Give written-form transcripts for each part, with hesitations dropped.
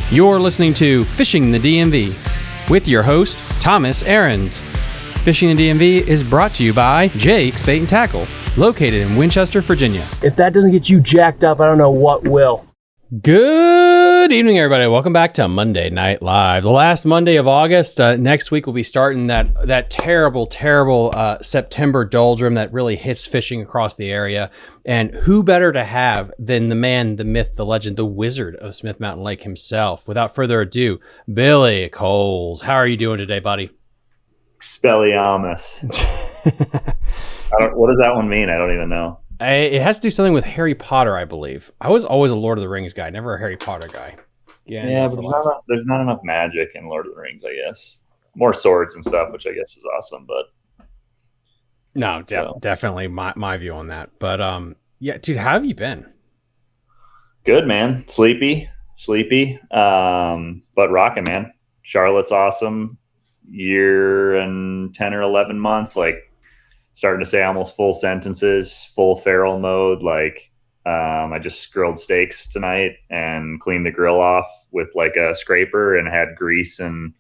You're listening to Fishing the DMV with your host, Thomas Ahrens. Fishing the DMV is brought to you by Jake's Bait and Tackle, located in Winchester, Virginia. If that doesn't get you jacked up, I don't know what will. Good evening, everybody. Welcome back to Monday Night Live. The last Monday of August. Next week, we'll be starting that terrible September doldrum that really hits fishing across the area. And who better to have than the man, the myth, the legend, the wizard of Smith Mountain Lake himself. Without further ado, Billy Kohls. How are you doing today, buddy? Expelliarmus. What does that one mean? I don't even know. It has to do something with Harry Potter, I believe. I was always a Lord of the Rings guy, never a Harry Potter guy. Yeah, but there's not enough magic in Lord of the Rings, I guess. More swords and stuff, which I guess is awesome, but no, definitely my view on that. But yeah, dude, how have you been? Good, man. Sleepy, but rocking, man. Charlotte's awesome. Year and 10 or 11 months, like starting to say almost full sentences, full feral mode. Like I just grilled steaks tonight and cleaned the grill off with like a scraper and had grease and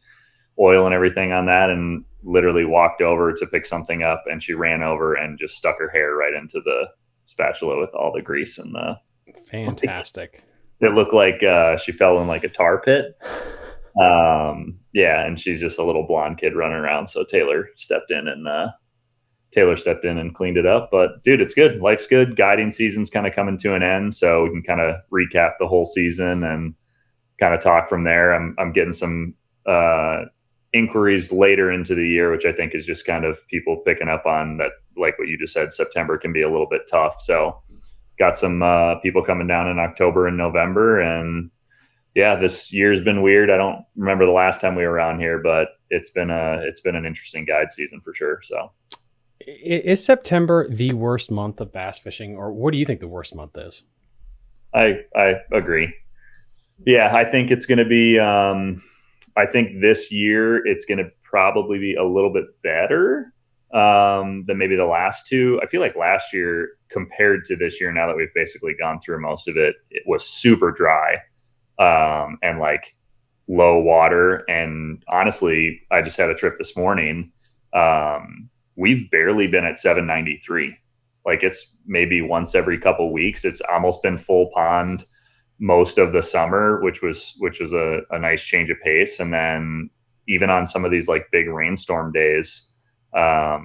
oil and everything on that, and literally walked over to pick something up, and she ran over and just stuck her hair right into the spatula with all the grease and the fantastic. It looked like she fell in like a tar pit. Yeah, and she's just a little blonde kid running around. So Taylor stepped in and cleaned it up. But dude, it's good. Life's good. Guiding season's kind of coming to an end, so we can kind of recap the whole season and kind of talk from there. I'm getting some inquiries later into the year, which I think is just kind of people picking up on that, like what you just said, September can be a little bit tough. So got some people coming down in October and November, and yeah, this year's been weird. I don't remember the last time we were around here, but it's been an interesting guide season for sure. So, is September the worst month of bass fishing, or what do you think the worst month is? I agree. Yeah, I think it's going to be. I think this year it's going to probably be a little bit better than maybe the last two. I feel like last year compared to this year, now that we've basically gone through most of it, it was super dry. And like low water. And honestly, I just had a trip this morning. We've barely been at 793. Like it's maybe once every couple weeks. It's almost been full pond most of the summer, which was a nice change of pace. And then even on some of these like big rainstorm days, pop-up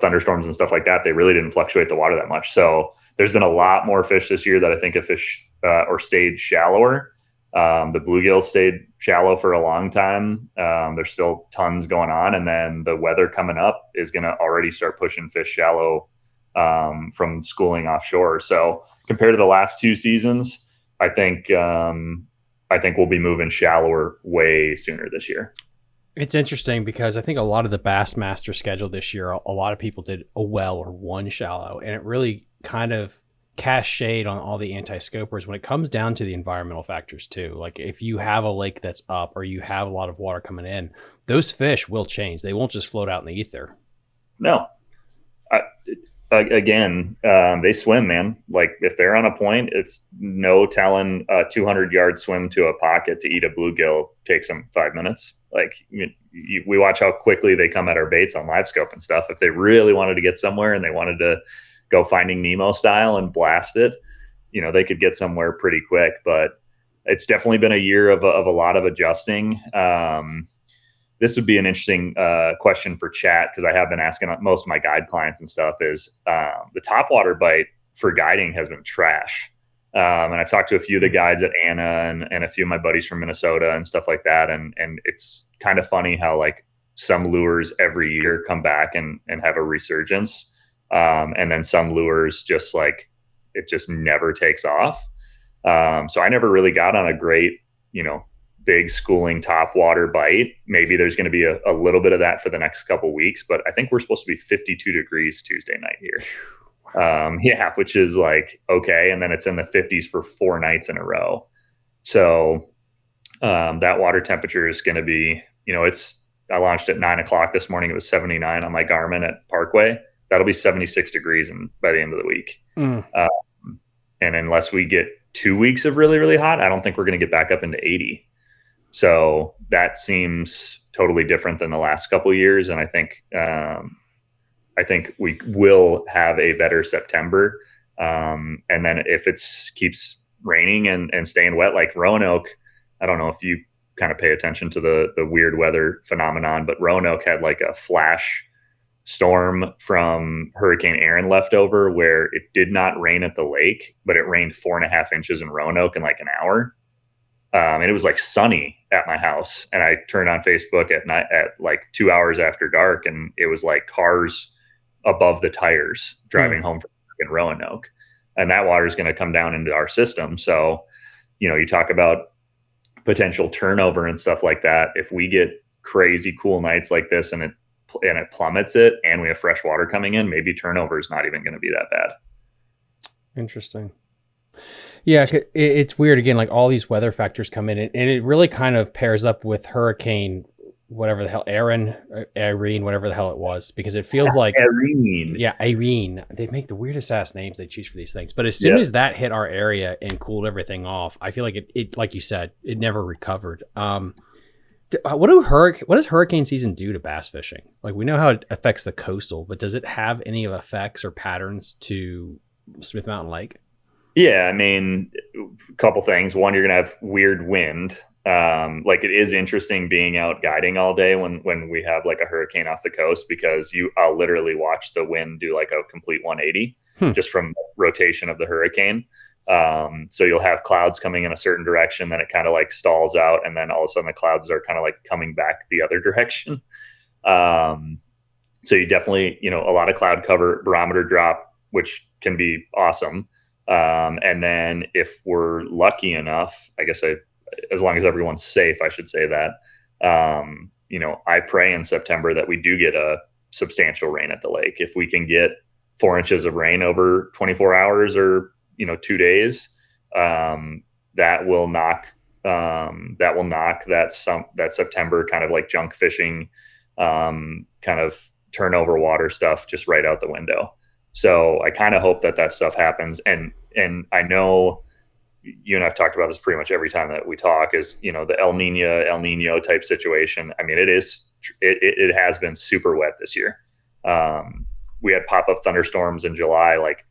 thunderstorms and stuff like that, they really didn't fluctuate the water that much. So there's been a lot more fish this year that I think have fished or stayed shallower. The bluegill stayed shallow for a long time. There's still tons going on. And then the weather coming up is going to already start pushing fish shallow from schooling offshore. So compared to the last two seasons, I think we'll be moving shallower way sooner this year. It's interesting because I think a lot of the Bassmaster schedule this year, a lot of people did a well or one shallow, and it really kind of cast shade on all the anti-scopers when it comes down to the environmental factors too. Like if you have a lake that's up or you have a lot of water coming in, those fish will change. They won't just float out in the ether. No. They swim, man. Like if they're on a point, it's no telling a 200-yard swim to a pocket to eat a bluegill takes them 5 minutes. Like we watch how quickly they come at our baits on live scope and stuff. If they really wanted to get somewhere and they wanted to go Finding Nemo style and blast it, they could get somewhere pretty quick. But it's definitely been a year of a lot of adjusting. This would be an interesting question for chat, because I have been asking most of my guide clients and stuff is the topwater bite for guiding has been trash. And I've talked to a few of the guides at Anna and a few of my buddies from Minnesota and stuff like that. And it's kind of funny how like some lures every year come back and have a resurgence. And then some lures just like, it just never takes off. So I never really got on a great, big schooling topwater bite. Maybe there's going to be a little bit of that for the next couple of weeks, but I think we're supposed to be 52 degrees Tuesday night here. Which is like, okay. And then it's in the 50s for 4 nights in a row. So, that water temperature is going to be, I launched at 9:00 this morning. It was 79 on my Garmin at Parkway. That'll be 76 degrees by the end of the week. And unless we get 2 weeks of really, really hot, I don't think we're going to get back up into 80. So that seems totally different than the last couple of years. And I think we will have a better September. And then if it keeps raining and staying wet, like Roanoke, I don't know if you kind of pay attention to the weird weather phenomenon, but Roanoke had like a flash storm from Hurricane Aaron left over where it did not rain at the lake, but it rained 4.5 inches in Roanoke in like an hour. And it was like sunny at my house. And I turned on Facebook at night at like 2 hours after dark, and it was like cars above the tires driving home from in Roanoke. And that water is going to come down into our system. So, you talk about potential turnover and stuff like that. If we get crazy cool nights like this and it plummets it, and we have fresh water coming in, maybe turnover is not even going to be that bad. Interesting. Yeah, it's weird. Again, like all these weather factors come in, and it really kind of pairs up with Hurricane, whatever the hell, Irene, whatever the hell it was, because it feels like Irene. Yeah, Irene. They make the weirdest ass names they choose for these things. But as soon as that hit our area and cooled everything off, I feel like it like you said, it never recovered. What does hurricane season do to bass fishing? Like, we know how it affects the coastal, but does it have any effects or patterns to Smith Mountain Lake? Yeah, I mean, a couple things. One, you're gonna have weird wind. Like, it is interesting being out guiding all day when we have like a hurricane off the coast, because I'll literally watch the wind do like a complete 180 just from the rotation of the hurricane. So you'll have clouds coming in a certain direction, then it kind of like stalls out, and then all of a sudden the clouds are kind of like coming back the other direction. So you definitely, a lot of cloud cover, barometer drop, which can be awesome. And then if we're lucky enough, I guess as long as everyone's safe, I should say that, I pray in September that we do get a substantial rain at the lake. If we can get 4 inches of rain over 24 hours or, 2 days, that will knock that September kind of like junk fishing, kind of turnover water stuff just right out the window. So I kind of hope that stuff happens. And I know you and I've talked about this pretty much every time that we talk is, the El Nino type situation. I mean, it has been super wet this year. We had pop-up thunderstorms in July, like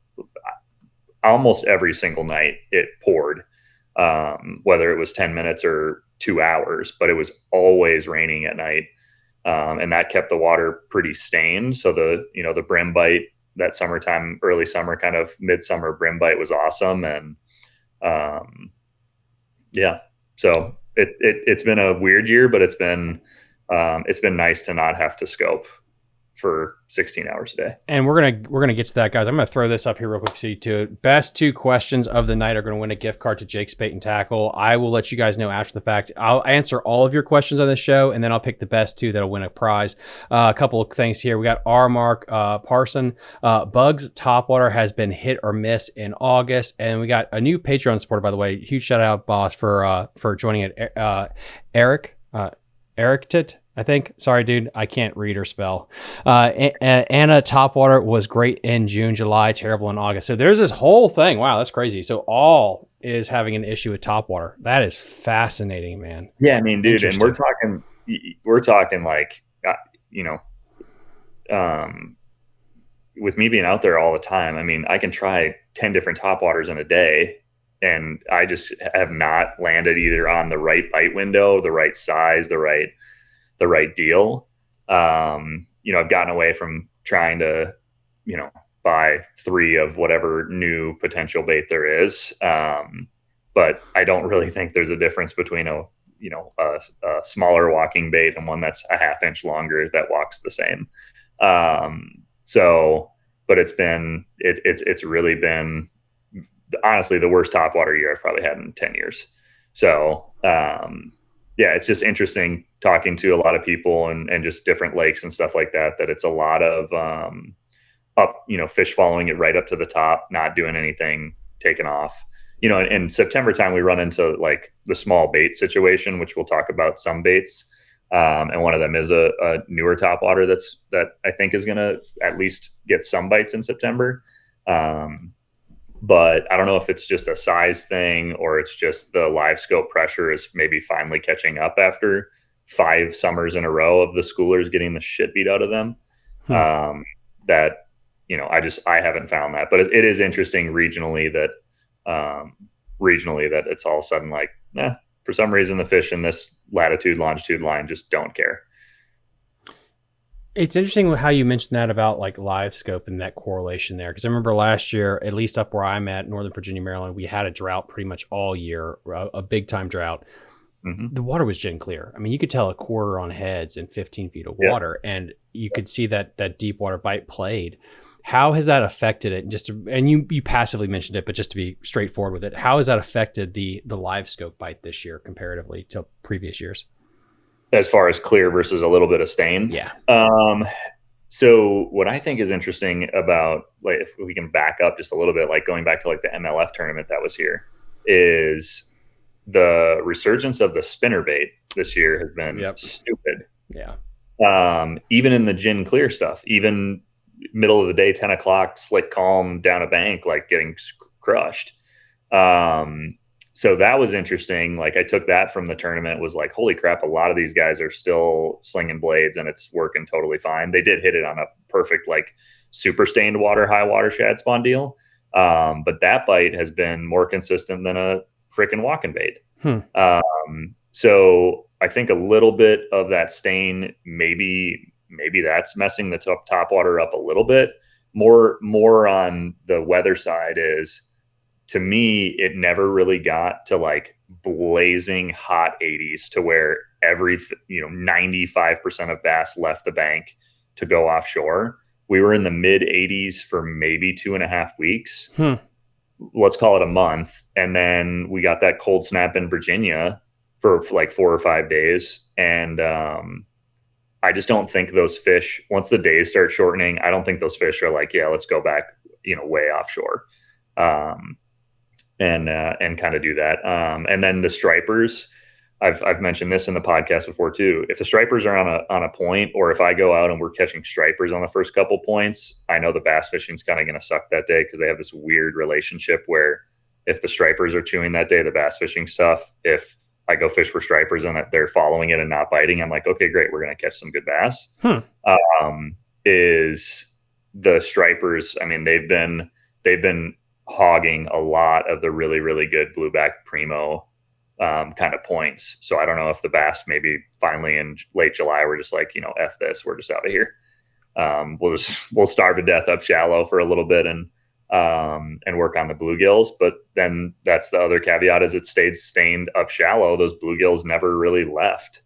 almost every single night it poured, whether it was 10 minutes or 2 hours, but it was always raining at night. And that kept the water pretty stained. So the brim bite, that summertime, early summer, kind of midsummer brim bite was awesome. And so it's been a weird year, but it's been nice to not have to scope for 16 hours a day. And we're gonna get to that, guys. I'm gonna throw this up here real quick so you two. Best 2 questions of the night are gonna win a gift card to Jake's Bait and Tackle. I will let you guys know after the fact. I'll answer all of your questions on this show, and then I'll pick the best 2 that'll win a prize. A couple of things here. We got R. Mark Parson. Bugs Topwater has been hit or miss in August, and we got a new Patreon supporter, by the way. Huge shout out, boss, for joining it. Eric Tit. I think. Sorry, dude. I can't read or spell. Anna Topwater was great in June, July, terrible in August. So there's this whole thing. Wow, that's crazy. So all is having an issue with Topwater. That is fascinating, man. Yeah, I mean, dude, and we're talking like, with me being out there all the time, I mean, I can try 10 different Topwaters in a day, and I just have not landed either on the right bite window, the right size, the right deal. I've gotten away from trying to, buy 3 of whatever new potential bait there is. But I don't really think there's a difference between a smaller walking bait and one that's a 1/2 inch longer that walks the same. But it's really been honestly the worst topwater year I've probably had in 10 years. So, it's just interesting talking to a lot of people and just different lakes and stuff like that it's a lot of fish following it right up to the top, not doing anything, taking off. In September time, we run into like the small bait situation, which we'll talk about some baits. And one of them is a newer topwater that I think is going to at least get some bites in September. but I don't know if it's just a size thing or it's just the live scope pressure is maybe finally catching up after 5 summers in a row of the schoolers getting the shit beat out of them. That, I haven't found that, but it is interesting regionally that it's all of a sudden like, for some reason the fish in this latitude, longitude line just don't care. It's interesting how you mentioned that about like live scope and that correlation there. Because I remember last year, at least up where I'm at, Northern Virginia, Maryland, we had a drought pretty much all year, a big time drought. Mm-hmm. The water was gin clear. I mean, you could tell a quarter on heads and 15 feet of water, and you could see that deep water bite played. How has that affected it? And you passively mentioned it, but just to be straightforward with it, how has that affected the live scope bite this year comparatively to previous years? As far as clear versus a little bit of stain? Yeah. So what I think is interesting about, like, if we can back up just a little bit, like going back to like the MLF tournament that was here, is the resurgence of the spinnerbait this year has been stupid. Yeah. Even in the gin clear stuff, even middle of the day, 10 o'clock, slick calm down a bank, like getting crushed. So that was interesting. Like I took that from the tournament, was like, holy crap, a lot of these guys are still slinging blades and it's working totally fine. They did hit it on a perfect, like super stained water, high water shad spawn deal. But that bite has been more consistent than a freaking walking bait. So I think a little bit of that stain, maybe that's messing the top water up a little bit. More on the weather side is, to me, it never really got to like blazing hot 80s to where every 95% of bass left the bank to go offshore. We were in the mid 80s for maybe 2.5 weeks. Let's call it a month. And then we got that cold snap in Virginia for like 4 or 5 days. And I just don't think those fish, once the days start shortening, I don't think those fish are like, yeah, let's go back, way offshore. And kind of do that. And then the stripers, I've mentioned this in the podcast before too. If the stripers are on a point, or if I go out and we're catching stripers on the first couple points, I know the bass fishing is kind of going to suck that day because they have this weird relationship where if the stripers are chewing that day, the bass fishing stuff, if I go fish for stripers and they're following it and not biting, I'm like, okay, great, we're going to catch some good bass. Is the stripers, I mean, they've been hogging a lot of the really, really good blueback primo kind of points. So I don't know if the bass maybe finally in late July were just like, F this, we're just out of here. We'll starve to death up shallow for a little bit and work on the bluegills. But then that's the other caveat, is it stayed stained up shallow. Those bluegills never really left.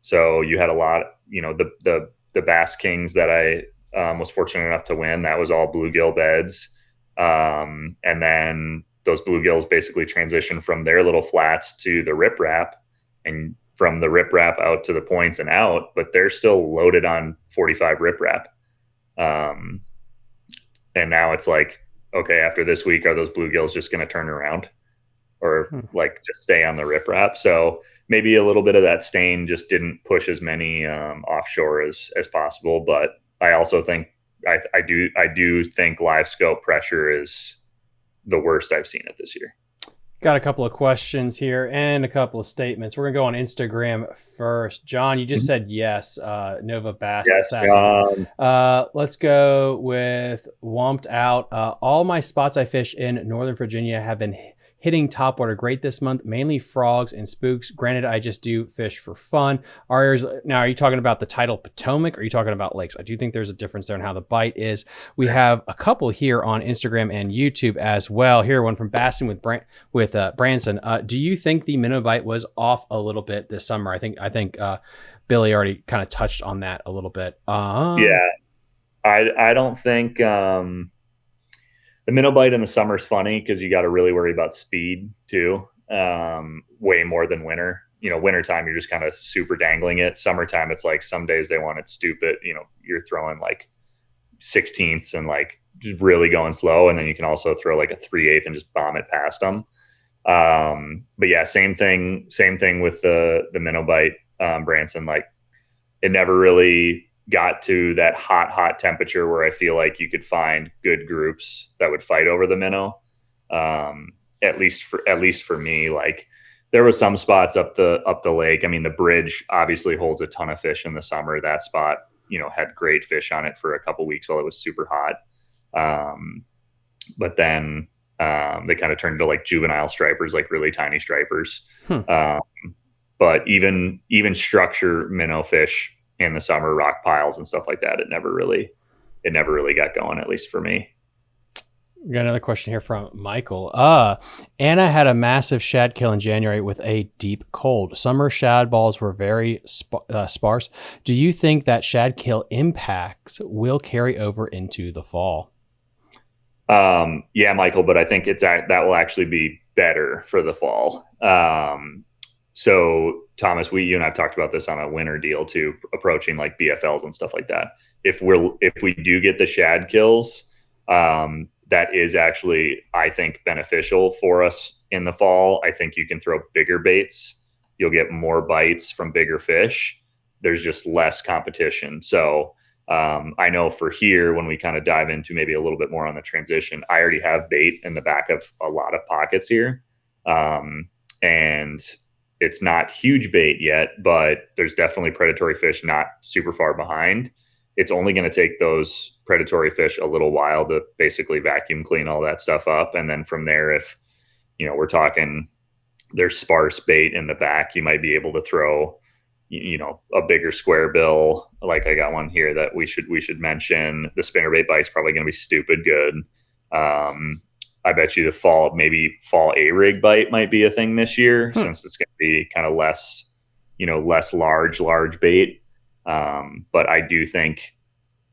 So you had a lot, the Bass Kings that I was fortunate enough to win, that was all bluegill beds. And then those bluegills basically transition from their little flats to the riprap, and from the riprap out to the points and out, but they're still loaded on 45 riprap. And now it's like, okay, after this week, are those bluegills just going to turn around or like just stay on the riprap? So maybe a little bit of that stain just didn't push as many offshore as possible. But I also think I do think live scope pressure is the worst I've seen it this year. Got a couple of questions here and a couple of statements. We're going to go on Instagram first. John, you just said yes. Nova Bass Assassin. Let's go with Wumped Out. All my spots I fish in Northern Virginia have been hitting topwater great this month, mainly frogs and spooks. Granted, I just do fish for fun. Now, are you talking about the tidal Potomac, or are you talking about lakes? I do think there's a difference there in how the bite is. We have a couple here on Instagram and YouTube as well. Here, one from Baston with Branson. Do you think the minnow bite was off a little bit this summer? I think Billy already kind of touched on that a little bit. Yeah, I don't think the minnow bite in the summer is funny because you got to really worry about speed too, way more than winter. Wintertime, you're just kind of super dangling it. Summertime, it's like some days they want it stupid. You're throwing like 16ths and like just really going slow. And then you can also throw like a 3/8 and just bomb it past them. But yeah, same thing with the minnow bite, Branson. Like it never really got to that hot temperature where I feel like you could find good groups that would fight over the minnow. At least for me, like there were some spots up the lake. I mean, the bridge obviously holds a ton of fish in the summer. That spot, had great fish on it for a couple weeks while it was super hot. But then they kind of turned into like juvenile stripers, like really tiny stripers. But even structure minnow fish in the summer, rock piles and stuff like that, it never really got going, at least for me. We got another question here from Michael. Anna had a massive shad kill in January with a deep cold. Summer shad balls were very sparse. Do you think that shad kill impacts will carry over into the fall? Yeah, Michael, but I think that will actually be better for the fall. So Thomas, you and I've talked about this on a winter deal too, approaching like BFLs and stuff like that. If we do get the shad kills, that is actually, I think, beneficial for us in the fall. I think you can throw bigger baits. You'll get more bites from bigger fish. There's just less competition. So I know for here, when we kind of dive into maybe a little bit more on the transition, I already have bait in the back of a lot of pockets here. And it's not huge bait yet, but there's definitely predatory fish not super far behind. It's only going to take those predatory fish a little while to basically vacuum clean all that stuff up. And then from there, if, we're talking there's sparse bait in the back, you might be able to throw, a bigger square bill. Like I got one here that we should mention. The spinnerbait bite's probably going to be stupid good. I bet you the fall A-rig bite might be a thing this year, since it's going to be kind of less large bait. But I do think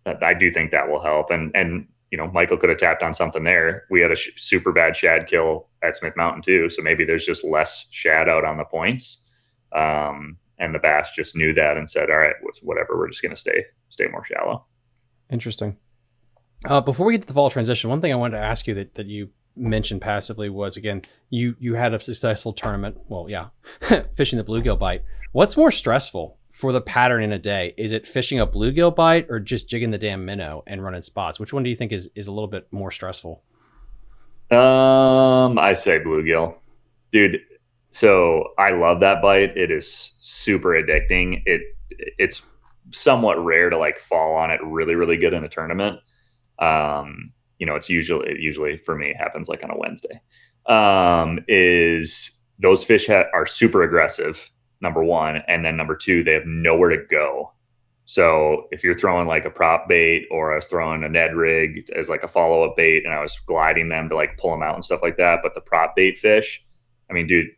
that will help. And Michael could have tapped on something there. We had a super bad shad kill at Smith Mountain too. So maybe there's just less shad out on the points. And the bass just knew that and said, all right, whatever, we're just going to stay more shallow. Interesting. Before we get to the fall transition, one thing I wanted to ask you that you mentioned passively was, again, you had a successful tournament. Well, yeah, fishing the bluegill bite. What's more stressful for the pattern in a day? Is it fishing a bluegill bite or just jigging the damn minnow and running spots? Which one do you think is a little bit more stressful? I say bluegill, dude. So I love that bite. It is super addicting. It's somewhat rare to like fall on it really, really good in a tournament. It's usually for me, it happens like on a Wednesday. Is those fish are super aggressive, number one. And then number two, they have nowhere to go. So if you're throwing like a prop bait, or I was throwing a Ned rig as like a follow-up bait and I was gliding them to like pull them out and stuff like that. But the prop bait fish, I mean, dude,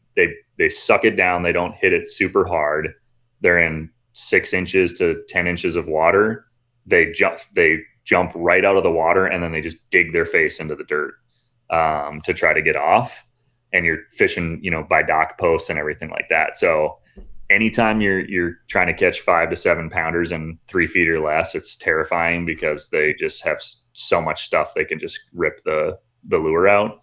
they suck it down. They don't hit it super hard. They're in 6 inches to 10 inches of water. They jump right out of the water, and then they just dig their face into the dirt to try to get off. And you're fishing, by dock posts and everything like that. So anytime you're trying to catch 5 to 7 pounders in 3 feet or less, it's terrifying because they just have so much stuff. They can just rip the lure out.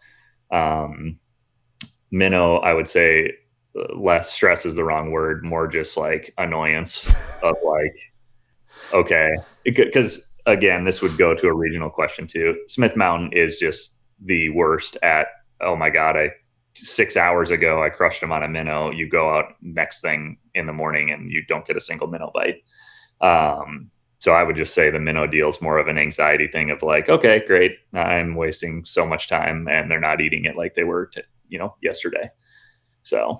Minnow, I would say less stress is the wrong word, more just like annoyance of like, okay, because again, this would go to a regional question too. Smith Mountain is just the worst at, oh my God, 6 hours ago, I crushed him on a minnow. You go out next thing in the morning and you don't get a single minnow bite. So I would just say the minnow deal is more of an anxiety thing of like, okay, great. I'm wasting so much time and they're not eating it like they were, yesterday. So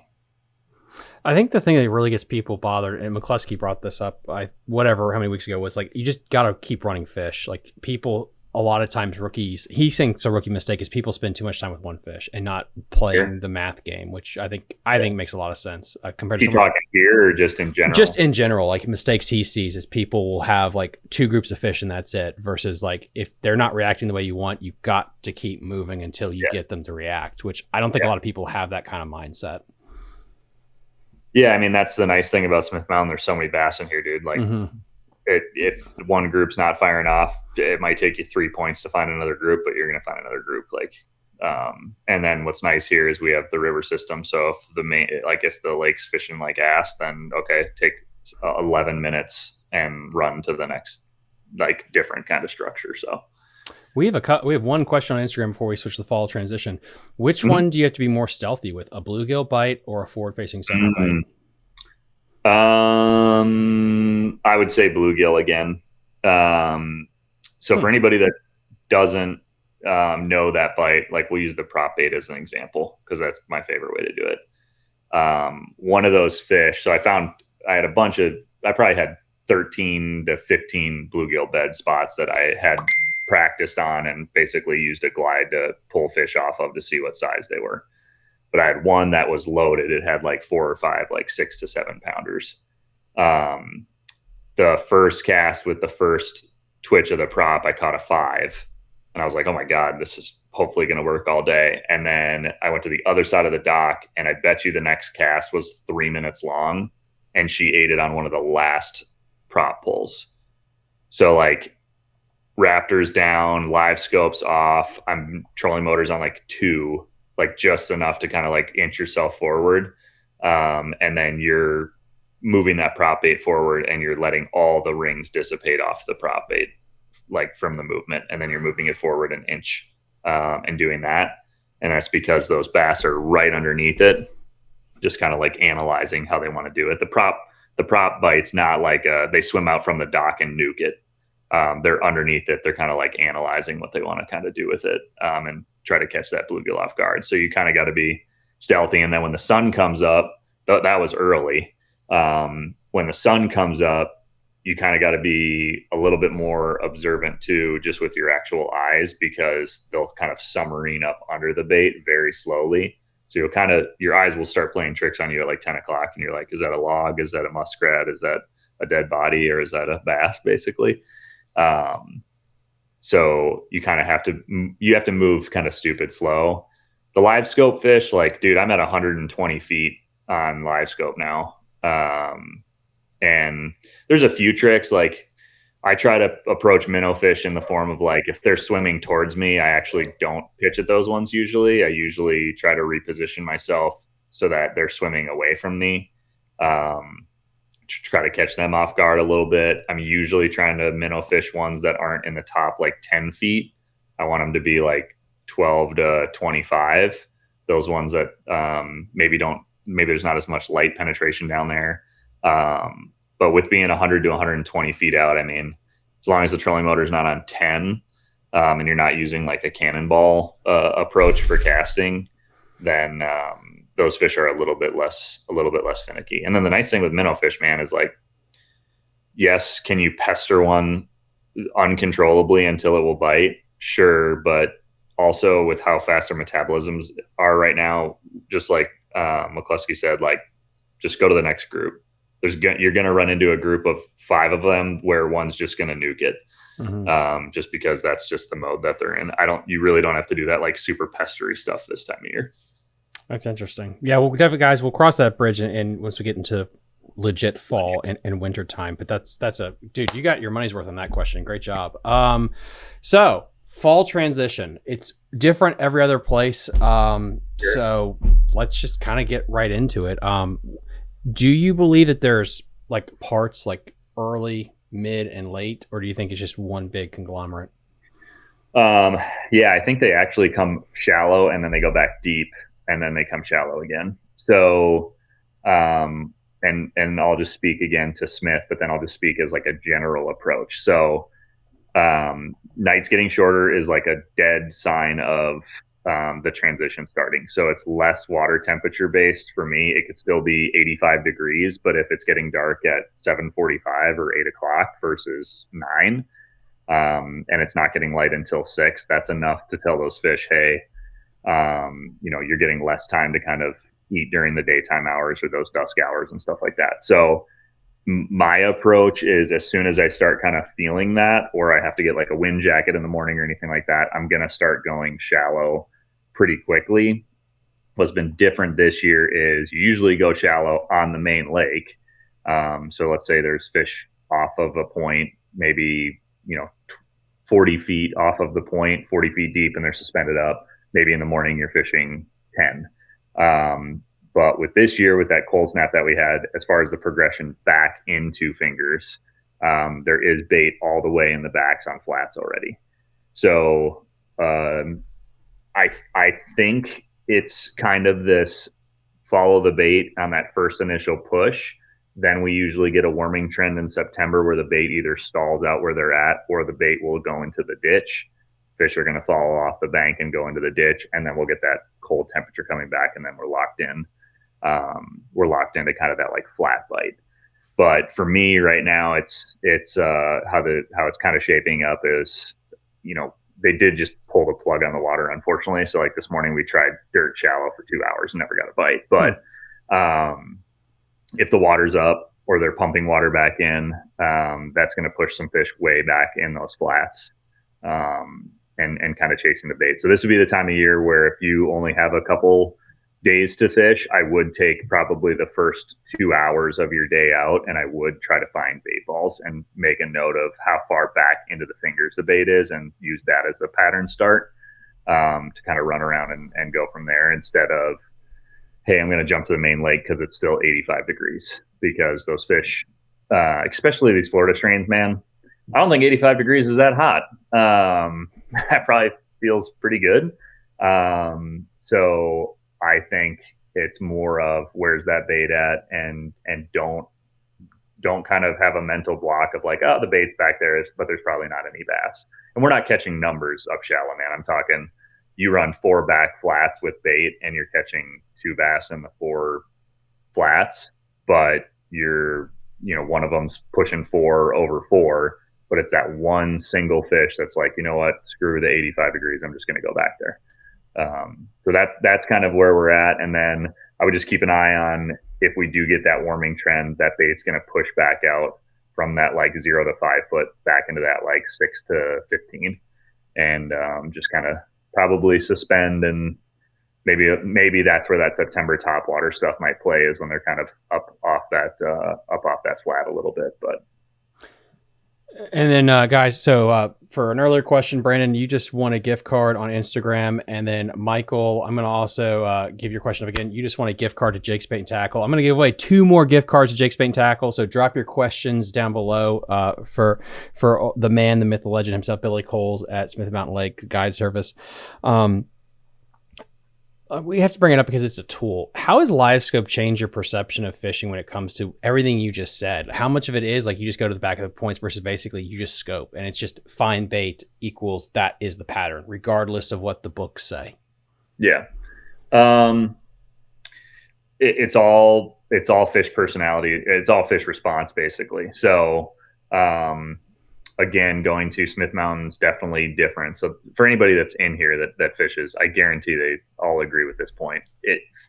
I think the thing that really gets people bothered, and McCluskey brought this up, how many weeks ago, was like, you just got to keep running fish. Like people, a lot of times rookies, he thinks a rookie mistake is people spend too much time with one fish and not playing the math game, which I think makes a lot of sense compared to talking here or just in general. Just in general, like mistakes he sees is people will have like 2 groups of fish and that's it. Versus like if they're not reacting the way you want, you've got to keep moving until you get them to react. Which I don't think a lot of people have that kind of mindset. Yeah, I mean that's the nice thing about Smith Mountain. There's so many bass in here, dude. Like. If one group's not firing off, it might take you 3 points to find another group, but you're going to find another group. And then what's nice here is we have the river system. So if the lake's fishing like ass, then okay, take 11 minutes and run to the next, like different kind of structure. So We have one question on Instagram before we switch to the fall transition. Which one do you have to be more stealthy with, a bluegill bite or a forward-facing center bite? I would say bluegill again. So for anybody that doesn't know that bite, like we'll use the prop bait as an example because that's my favorite way to do it. One of those fish. So I probably had 13 to 15 bluegill bed spots that I had practiced on and basically used a glide to pull fish off of to see what size they were. But I had one that was loaded. It had like 4 or 5, like 6 to 7 pounders. The first cast with the first twitch of the prop, I caught a 5. And I was like, oh my God, this is hopefully going to work all day. And then I went to the other side of the dock, and I bet you the next cast was 3 minutes long, and she ate it on one of the last prop pulls. So like raptors down, live scopes off. I'm trolling motors on like 2, like just enough to kind of like inch yourself forward. And then you're moving that prop bait forward and you're letting all the rings dissipate off the prop bait, like from the movement. And then you're moving it forward an inch and doing that. And that's because those bass are right underneath it, just kind of like analyzing how they want to do it. The prop bite's not like they swim out from the dock and nuke it. They're underneath it. They're kind of like analyzing what they want to kind of do with it and try to catch that bluegill off guard. So you kind of got to be stealthy. And then when the sun comes up, that was early. When the sun comes up, you kind of got to be a little bit more observant too, just with your actual eyes, because they'll kind of submarine up under the bait very slowly. So your eyes will start playing tricks on you at like 10 o'clock. And you're like, is that a log? Is that a muskrat? Is that a dead body? Or is that a bass, basically? So you kind of have to move kind of stupid slow. The live scope fish, like, dude, I'm at 120 feet on live scope now. And there's a few tricks. Like I try to approach minnow fish in the form of like, if they're swimming towards me, I actually don't pitch at those ones. Usually I try to reposition myself so that they're swimming away from me. Try to catch them off guard a little bit. I'm usually trying to minnow fish ones that aren't in the top like 10 feet. I want them to be like 12 to 25. Those ones that maybe there's not as much light penetration down there. But with being 100 to 120 feet out, I mean, as long as the trolling motor is not on 10 and you're not using like a cannonball approach for casting, then those fish are a little bit less finicky. And then the nice thing with minnow fish, man, is like, yes, can you pester one uncontrollably until it will bite? Sure. But also with how fast their metabolisms are right now, just like McCluskey said, like just go to the next group. You're going to run into a group of 5 of them where one's just going to nuke it. Mm-hmm. Just because that's just the mode that they're in. You really don't have to do that like super pestery stuff this time of year. That's interesting. Yeah, well, definitely, guys, we'll cross that bridge and once we get into legit fall and winter time. But that's dude, you got your money's worth on that question. Great job. So fall transition, it's different every other place. Sure. So let's just kind of get right into it. Do you believe that there's like parts like early, mid, and late, or do you think it's just one big conglomerate? Yeah, I think they actually come shallow and then they go back deep and then they come shallow again. So, and I'll just speak again to Smith, but then I'll just speak as like a general approach. So, nights getting shorter is like a dead sign of the transition starting. So it's less water temperature based for me. It could still be 85 degrees, but if it's getting dark at 7:45 or 8 o'clock versus 9, and it's not getting light until 6, that's enough to tell those fish, hey, you're getting less time to kind of eat during the daytime hours or those dusk hours and stuff like that. So my approach is as soon as I start kind of feeling that, or I have to get like a wind jacket in the morning or anything like that, I'm going to start going shallow pretty quickly. What's been different this year is you usually go shallow on the main lake. So let's say there's fish off of a point, maybe, 40 feet off of the point, 40 feet deep, and they're suspended up. Maybe in the morning you're fishing 10. But with this year, with that cold snap that we had, as far as the progression back into fingers, there is bait all the way in the backs on flats already. So I think it's kind of this follow the bait on that first initial push. Then we usually get a warming trend in September where the bait either stalls out where they're at or the bait will go into the ditch. Fish are going to fall off the bank and go into the ditch, and then we'll get that cold temperature coming back, and then we're locked in. We're locked into kind of that like flat bite. But for me right now, it's how it's kind of shaping up is, they did just pull the plug on the water, unfortunately. So like this morning we tried dirt shallow for 2 hours and never got a bite. But if the water's up or they're pumping water back in, that's going to push some fish way back in those flats, and kind of chasing the bait. So this would be the time of year where if you only have a couple days to fish, I would take probably the first 2 hours of your day out, and I would try to find bait balls and make a note of how far back into the fingers the bait is and use that as a pattern start, to kind of run around and go from there, instead of, hey, I'm going to jump to the main lake because it's still 85 degrees, because those fish, especially these Florida strains, man, I don't think 85 degrees is that hot. That probably feels pretty good. So I think it's more of where's that bait at, and don't kind of have a mental block of like, oh, the bait's back there, but there's probably not any bass. And we're not catching numbers up shallow, man. I'm talking you run 4 back flats with bait and you're catching 2 bass in the 4 flats, but one of them's pushing 4 over 4, but it's that one single fish that's like, you know what, screw the 85 degrees. I'm just going to go back there. So that's kind of where we're at. And then I would just keep an eye on, if we do get that warming trend, that bait's going to push back out from that like 0 to 5 foot back into that like 6 to 15, and just kind of probably suspend, and maybe that's where that September topwater stuff might play, is when they're kind of up off that flat a little bit. But And then, guys, so for an earlier question, Brandon, you just won a gift card on Instagram. And then, Michael, I'm going to also give your question up again. You just want a gift card to Jake's Bait and Tackle. I'm going to give away 2 more gift cards to Jake's Bait and Tackle. So drop your questions down below for the man, the myth, the legend himself, Billy Kohls at Smith Mountain Lake Guide Service. We have to bring it up because it's a tool. How has LiveScope changed your perception of fishing when it comes to everything you just said? How much of it is like you just go to the back of the points versus basically you just scope, and it's just find bait equals that is the pattern, regardless of what the books say? Yeah. It's all fish personality. It's all fish response, basically. So, again, going to Smith Mountain's definitely different. So for anybody that's in here that fishes, I guarantee they all agree with this point.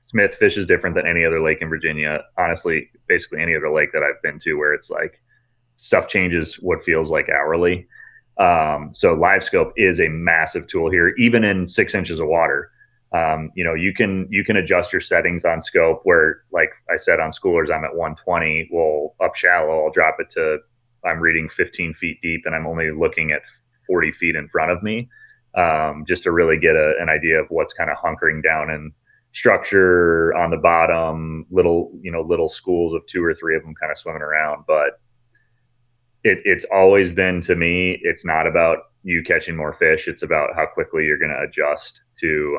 Smith fish is different than any other lake in Virginia. Honestly, basically any other lake that I've been to, where it's like stuff changes what feels like hourly. So LiveScope is a massive tool here, even in 6 inches of water. You can adjust your settings on scope where, like I said, on schoolers, I'm at 120. Well, up shallow, I'll drop it to, I'm reading 15 feet deep and I'm only looking at 40 feet in front of me, just to really get an idea of what's kind of hunkering down in structure on the bottom, little schools of 2 or 3 of them kind of swimming around. But it's always been, to me, it's not about you catching more fish. It's about how quickly you're going to adjust to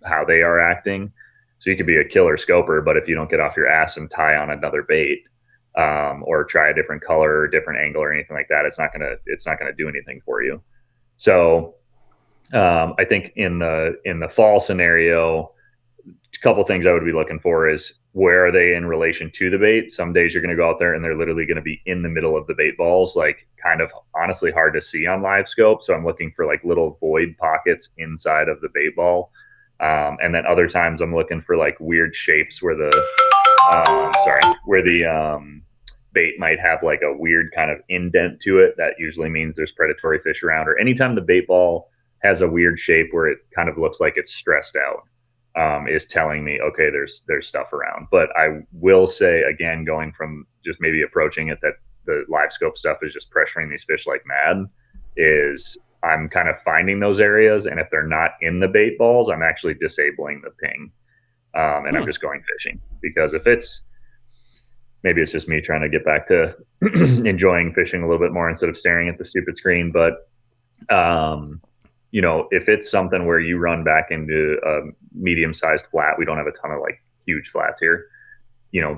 how they are acting. So you could be a killer scoper, but if you don't get off your ass and tie on another bait, or try a different color or different angle or anything like that, it's not gonna do anything for you. So I think in the fall scenario, a couple things I would be looking for is, where are they in relation to the bait? Some days you're going to go out there and they're literally going to be in the middle of the bait balls, like kind of honestly hard to see on LiveScope. So I'm looking for like little void pockets inside of the bait ball. And then other times I'm looking for like weird shapes where the bait might have like a weird kind of indent to it. That usually means there's predatory fish around. Or anytime the bait ball has a weird shape where it kind of looks like it's stressed out, is telling me, okay, there's stuff around. But I will say, again, going from just maybe approaching it that the LiveScope stuff is just pressuring these fish like mad, is I'm kind of finding those areas, and if they're not in the bait balls, I'm actually disabling the ping, and I'm just going fishing. Because if maybe it's just me trying to get back to enjoying fishing a little bit more instead of staring at the stupid screen. But If it's something where you run back into a medium-sized flat, we don't have a ton of like huge flats here.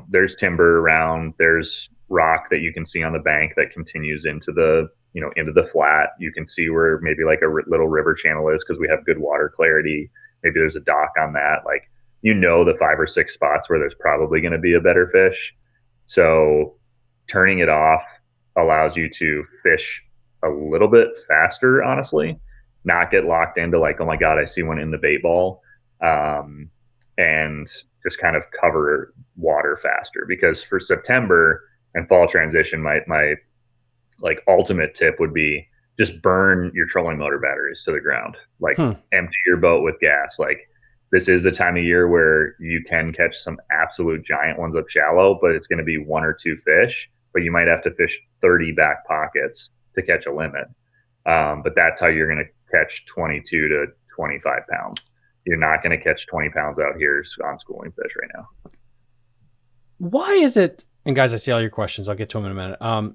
There's timber around, there's rock that you can see on the bank that continues into the flat. You can see where maybe like a little river channel is because we have good water clarity. Maybe there's a dock on that. Like, the 5 or 6 spots where there's probably going to be a better fish. So turning it off allows you to fish a little bit faster, honestly, not get locked into like, oh my God, I see one in the bait ball. And just kind of cover water faster, because for September and fall transition, my like ultimate tip would be just burn your trolling motor batteries to the ground, like empty your boat with gas. Like, this is the time of year where you can catch some absolute giant ones up shallow, but it's going to be 1 or 2 fish, but you might have to fish 30 back pockets to catch a limit. But that's how you're going to catch 22 to 25 pounds. You're not going to catch 20 pounds out here on schooling fish right now. Why is it? And guys, I see all your questions. I'll get to them in a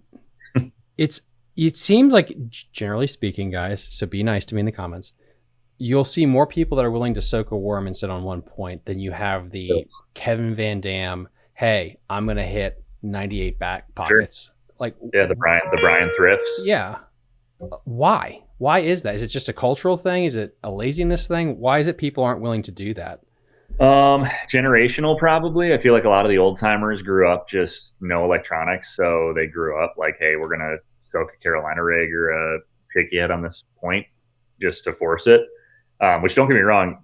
minute. It seems like, generally speaking, guys, so be nice to me in the comments, you'll see more people that are willing to soak a worm and sit on one point than you have the Kevin Van Dam, hey, I'm going to hit 98 back pockets. Sure. Like, yeah, the Brian thrifts. Yeah. Why? Why is that? Is it just a cultural thing? Is it a laziness thing? Why is it people aren't willing to do that? Generational, probably. I feel like a lot of the old timers grew up just no electronics. So they grew up like, hey, we're going to soak a Carolina rig or a shaky head on this point just to force it. Which, don't get me wrong,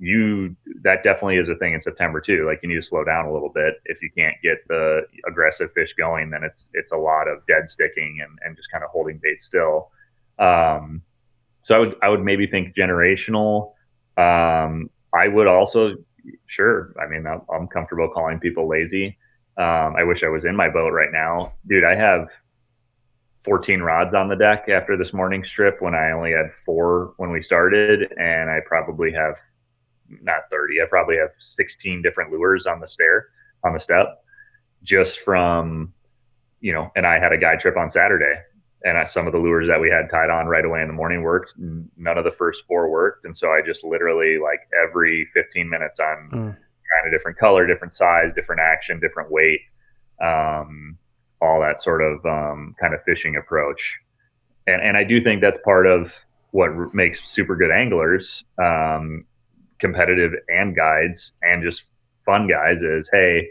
that definitely is a thing in September too. Like, you need to slow down a little bit. If you can't get the aggressive fish going, then it's a lot of dead sticking and just kind of holding bait still. So I would maybe think generational. I would also, sure. I mean, I'm comfortable calling people lazy. I wish I was in my boat right now, dude. I have 14 rods on the deck after this morning's trip when I only had 4 when we started, and I probably have not 30. I probably have 16 different lures on the step, just from, and I had a guide trip on Saturday, and some of the lures that we had tied on right away in the morning worked. None of the first 4 worked. And so I just literally, like, every 15 minutes on kind of different color, different size, different action, different weight, all that sort of kind of fishing approach. And I do think that's part of what makes super good anglers, competitive and guides and just fun guys, is, hey,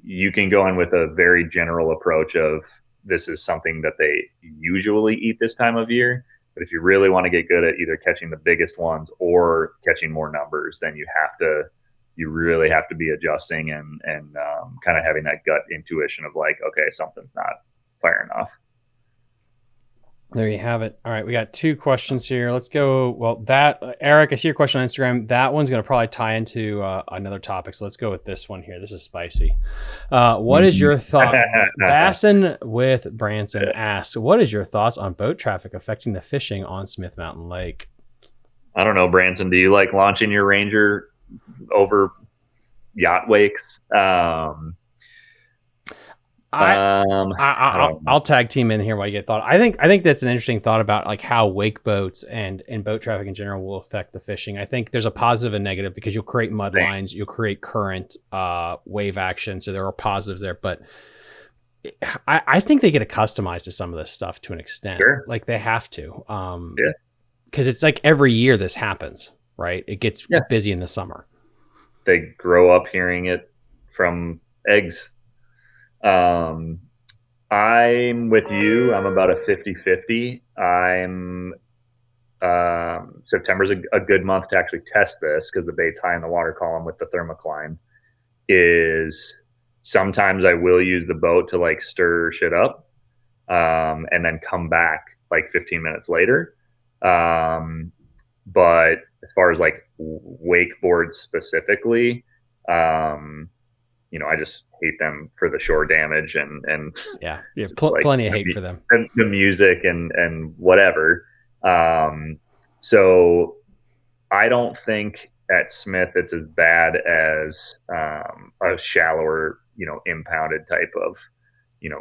you can go in with a very general approach of, this is something that they usually eat this time of year. But if you really want to get good at either catching the biggest ones or catching more numbers, then you really have to be adjusting and kind of having that gut intuition of like, okay, something's not firing off. There you have it. All right, we got 2 questions here. Let's go. Well, Eric, I see your question on Instagram. That one's going to probably tie into another topic. So let's go with this one here. This is spicy. What is your thought? Bassin with Branson asks, what is your thoughts on boat traffic affecting the fishing on Smith Mountain Lake? I don't know, Branson. Do you like launching your Ranger over yacht wakes? I'll tag team in here while you get thought. I think that's an interesting thought about like how wake boats and boat traffic in general will affect the fishing. I think there's a positive and negative, because you'll create mud lines, you'll create current, wave action. So there are positives there, but I think they get accustomed to some of this stuff to an extent. Sure. Like, they have to, because it's like every year this happens, right? It gets busy in the summer. They grow up hearing it from eggs. I'm with you. I'm about a 50-50. September's a good month to actually test this, because the bait's high in the water column with the thermocline. Is sometimes I will use the boat to like stir shit up, and then come back like 15 minutes later. But as far as like wakeboards specifically, I just hate them for the shore damage and plenty of hate for them. The music and whatever. So I don't think at Smith it's as bad as a shallower, impounded type of,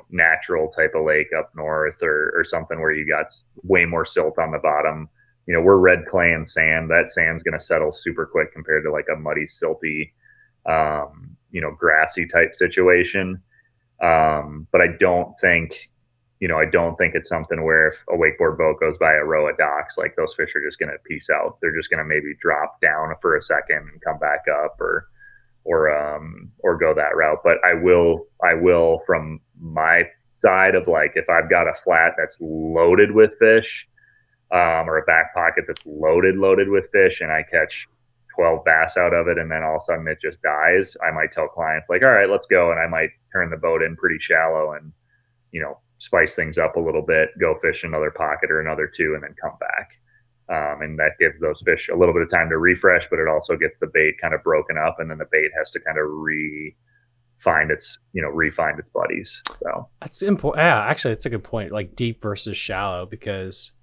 natural type of lake up north or something where you got way more silt on the bottom. we're red clay and sand. That sand's going to settle super quick compared to like a muddy, silty, grassy type situation. But I don't think it's something where if a wakeboard boat goes by a row of docks, like those fish are just going to peace out. They're just going to maybe drop down for a second and come back up or go that route. But I will from my side of like, if I've got a flat that's loaded with fish, or a back pocket that's loaded with fish, and I catch 12 bass out of it, and then all of a sudden it just dies, I might tell clients like, all right, let's go. And I might turn the boat in pretty shallow and, spice things up a little bit, go fish another pocket or another two, and then come back. And that gives those fish a little bit of time to refresh, but it also gets the bait kind of broken up, and then the bait has to kind of refine its buddies. So that's important. Yeah, actually, it's a good point. Like deep versus shallow, because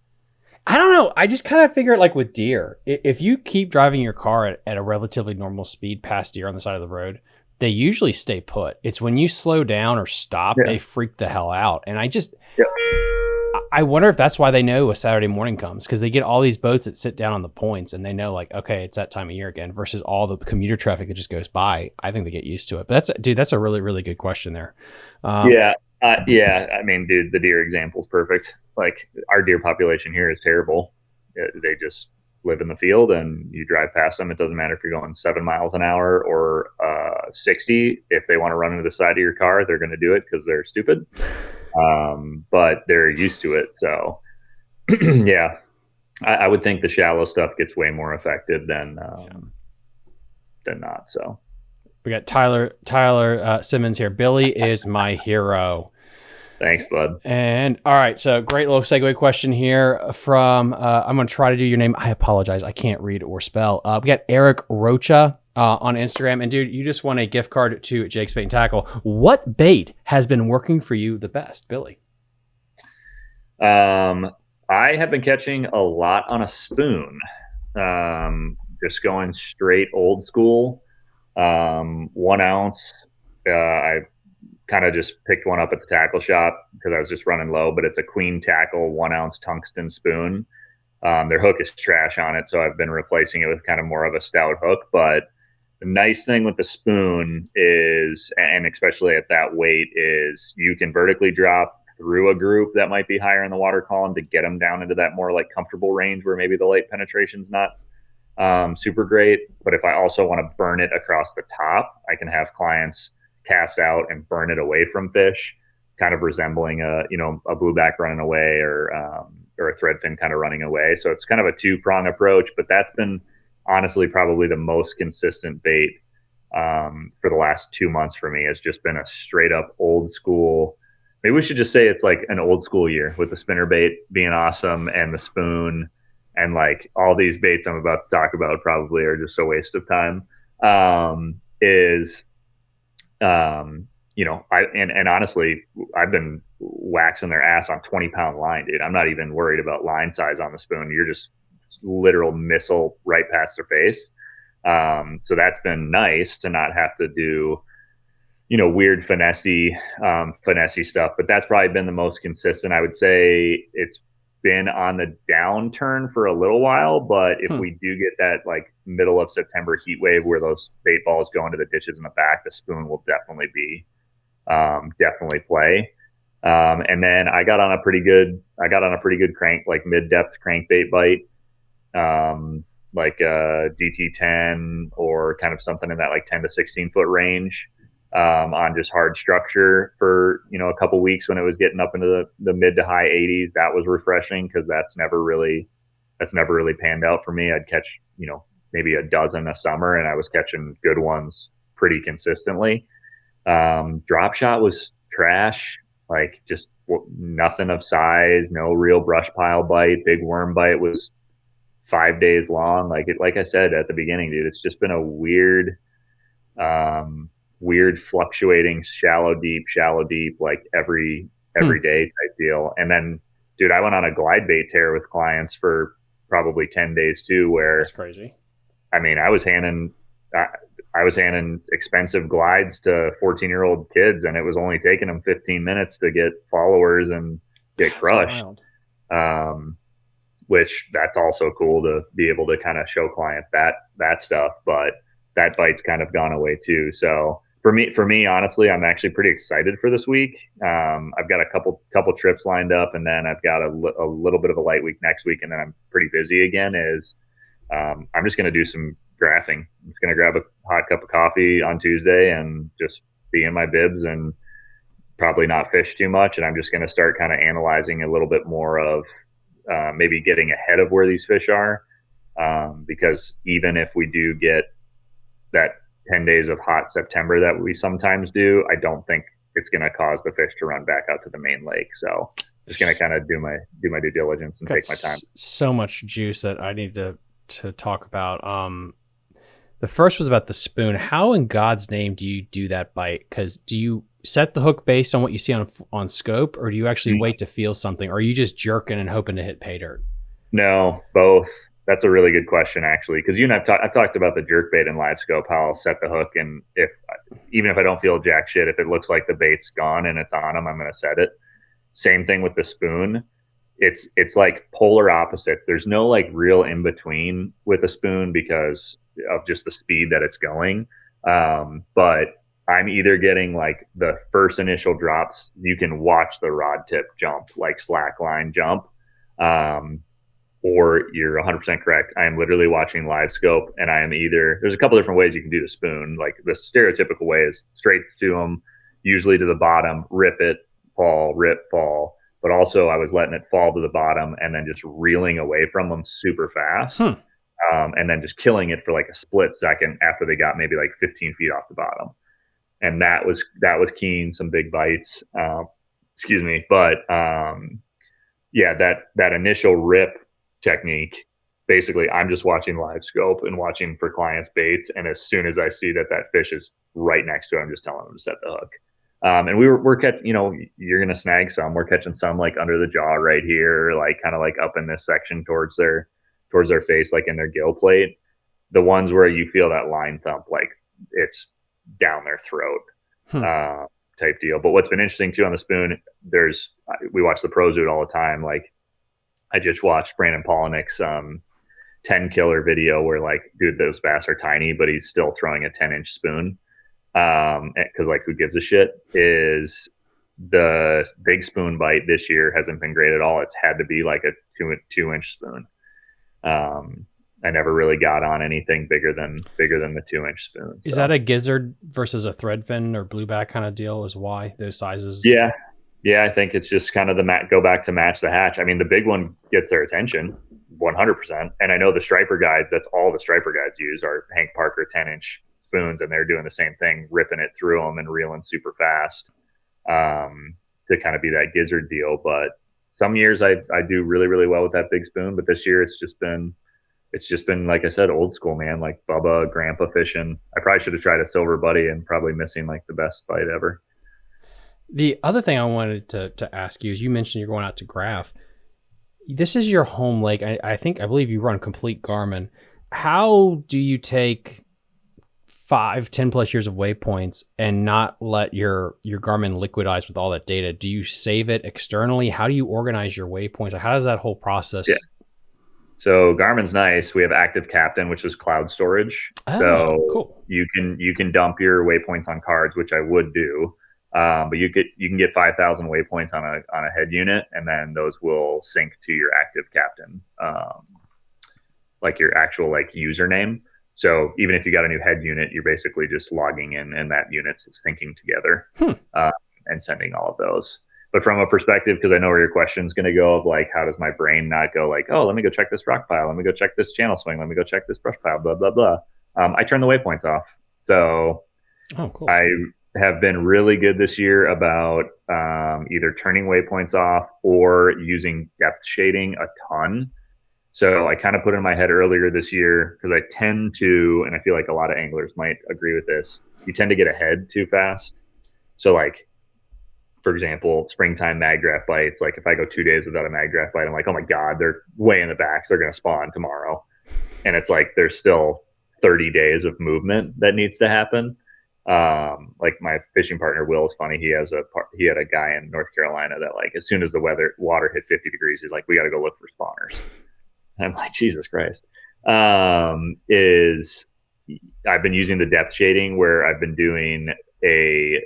I don't know. I just kind of figure it like with deer. If you keep driving your car at a relatively normal speed past deer on the side of the road, they usually stay put. It's when you slow down or stop, they freak the hell out. And I wonder if that's why they know a Saturday morning comes, because they get all these boats that sit down on the points and they know like, okay, it's that time of year again, versus all the commuter traffic that just goes by. I think they get used to it. But that's a really, really good question there. Yeah. I mean, dude, the deer example is perfect. Like our deer population here is terrible. They just live in the field, and you drive past them. It doesn't matter if you're going 7 miles an hour or 60. If they want to run into the side of your car, they're going to do it because they're stupid. But they're used to it. So yeah, I would think the shallow stuff gets way more affected than not. So we got Tyler Simmons here. Billy is my hero. Thanks, bud. And all right, so great little segue question here from I'm going to try to do your name. I apologize, I can't read or spell. We got Eric Rocha on Instagram, and dude, you just won a gift card to Jake's Bait and Tackle. What bait has been working for you the best, Billy? I have been catching a lot on a spoon. Just going straight old school. 1 ounce. I kind of just picked one up at the tackle shop because I was just running low, but it's a Queen Tackle 1 ounce tungsten spoon. Their hook is trash on it, so I've been replacing it with kind of more of a stout hook. But the nice thing with the spoon is, and especially at that weight, is you can vertically drop through a group that might be higher in the water column to get them down into that more like comfortable range where maybe the light penetration's not super great. But if I also want to burn it across the top, I can have clients cast out and burn it away from fish, kind of resembling a blueback running away or a threadfin kind of running away. So it's kind of a 2-prong approach, but that's been honestly probably the most consistent bait for the last 2 months for me. Has just been a straight up old school. Maybe we should just say it's like an old school year, with the spinner bait being awesome and the spoon, and like all these baits I'm about to talk about probably are just a waste of time. And honestly, I've been waxing their ass on 20-pound line, dude. I'm not even worried about line size on the spoon. You're just literal missile right past their face. So that's been nice to not have to do, weird finessey stuff. But that's probably been the most consistent. I would say it's been on the downturn for a little while, but if we do get that like middle of September heat wave where those bait balls go into the ditches in the back, the spoon will definitely play. And then I got on a pretty good crank, like mid-depth crankbait bite, like a DT10 or kind of something in that like 10 to 16 foot range, on just hard structure for, a couple weeks when it was getting up into the mid to high 80s. That was refreshing because that's never really panned out for me. I'd catch, maybe a dozen a summer, and I was catching good ones pretty consistently. Drop shot was trash, like just nothing of size, no real brush pile bite. Big worm bite was 5 days long. Like I said at the beginning, dude, it's just been a weird fluctuating shallow deep, like every day type deal. And then, dude, I went on a glide bait tear with clients for probably 10 days too, where that's crazy. I mean, I was handing expensive glides to 14-year-old kids, and it was only taking them 15 minutes to get followers and get crushed. which that's also cool to be able to kind of show clients that stuff. But that bite's kind of gone away too. So for me, honestly, I'm actually pretty excited for this week. I've got a couple trips lined up, and then I've got a little bit of a light week next week, and then I'm pretty busy again. I'm just going to do some graphing. I'm just going to grab a hot cup of coffee on Tuesday and just be in my bibs and probably not fish too much. And I'm just going to start kind of analyzing a little bit more of maybe getting ahead of where these fish are. Because even if we do get that 10 days of hot September that we sometimes do, I don't think it's going to cause the fish to run back out to the main lake. So just going to kind of do my due diligence and take my time. So much juice that I need to talk about. The first was about the spoon. How in God's name do you do that bite? Because do you set the hook based on what you see on scope, or do you actually wait to feel something, or are you just jerking and hoping to hit pay dirt? No, both. That's a really good question, actually, because you and I've talked about the jerk bait and live scope, how I'll set the hook, and even if I don't feel jack shit, if it looks like the bait's gone and it's on them, I'm going to set it. Same thing with the spoon. It's like polar opposites. There's no like real in between with a spoon because of just the speed that it's going. But I'm either getting like the first initial drops, you can watch the rod tip jump, like slack line jump. Or you're 100% correct. I am literally watching live scope, and I am there's a couple different ways you can do the spoon. Like the stereotypical way is straight to them, usually to the bottom, rip it, fall, rip, fall. But also I was letting it fall to the bottom and then just reeling away from them super fast. And then just killing it for like a split second after they got maybe like 15 feet off the bottom. And that was keen, some big bites. Excuse me. But yeah, that initial rip technique, basically I'm just watching live scope and watching for clients' baits, and as soon as I see that fish is right next to it, I'm just telling them to set the hook. And we're catching, you're gonna snag some. We're catching some like under the jaw right here, like kind of like up in this section towards their face, like in their gill plate. The ones where you feel that line thump, like it's down their throat, type deal. But what's been interesting too on the spoon, we watch the pros do it all the time. Like I just watched Brandon Polinick's 10 killer video where like, dude, those bass are tiny, but he's still throwing a 10-inch spoon. Cause like who gives a shit. Is the big spoon bite this year hasn't been great at all. It's had to be like a 2-inch spoon. I never really got on anything bigger than the 2-inch spoon. Is that a gizzard versus a threadfin or blueback kind of deal? Is why those sizes? Yeah, I think it's just kind of go back to match the hatch. I mean, the big one gets their attention 100%. And I know the striper guides, that's all the striper guides use are Hank Parker 10-inch spoons, and they're doing the same thing, ripping it through them and reeling super fast to kind of be that gizzard deal. But some years I do really, really well with that big spoon. But this year it's just been, like I said, old school, man, like Bubba, grandpa fishing. I probably should have tried a silver buddy and probably missing like the best bite ever. The other thing I wanted to ask you is, you mentioned you're going out to graph. This is your home lake. I believe you run complete Garmin. How do you take 5-10 plus years of waypoints and not let your Garmin liquidize with all that data? Do you save it externally? How do you organize your waypoints? How does that whole process? Yeah. So Garmin's nice. We have Active Captain, which is cloud storage. Oh, so cool. You can dump your waypoints on cards, which I would do. But you can get 5,000 waypoints on a head unit, and then those will sync to your Active Captain, like your actual like username. So even if you got a new head unit, you're basically just logging in, and that unit's syncing together and sending all of those. But from a perspective, because I know where your question's going to go, of like, how does my brain not go like, oh, let me go check this rock pile, let me go check this channel swing, let me go check this brush pile, blah blah blah. I turn the waypoints off. So cool. I have been really good this year about either turning waypoints off or using depth shading a ton. So I kind of put in my head earlier this year, because I tend to, and I feel like a lot of anglers might agree with this, you tend to get ahead too fast. So like, for example, springtime mag draft bites, like if I go 2 days without a mag draft bite, I'm like, oh my God, they're way in the back, so they're going to spawn tomorrow. And it's like, there's still 30 days of movement that needs to happen. Like my fishing partner, Will, is funny. He had a guy in North Carolina that like, as soon as the water hit 50 degrees, he's like, we got to go look for spawners. I'm like, Jesus Christ. Is I've been using the depth shading where I've been doing a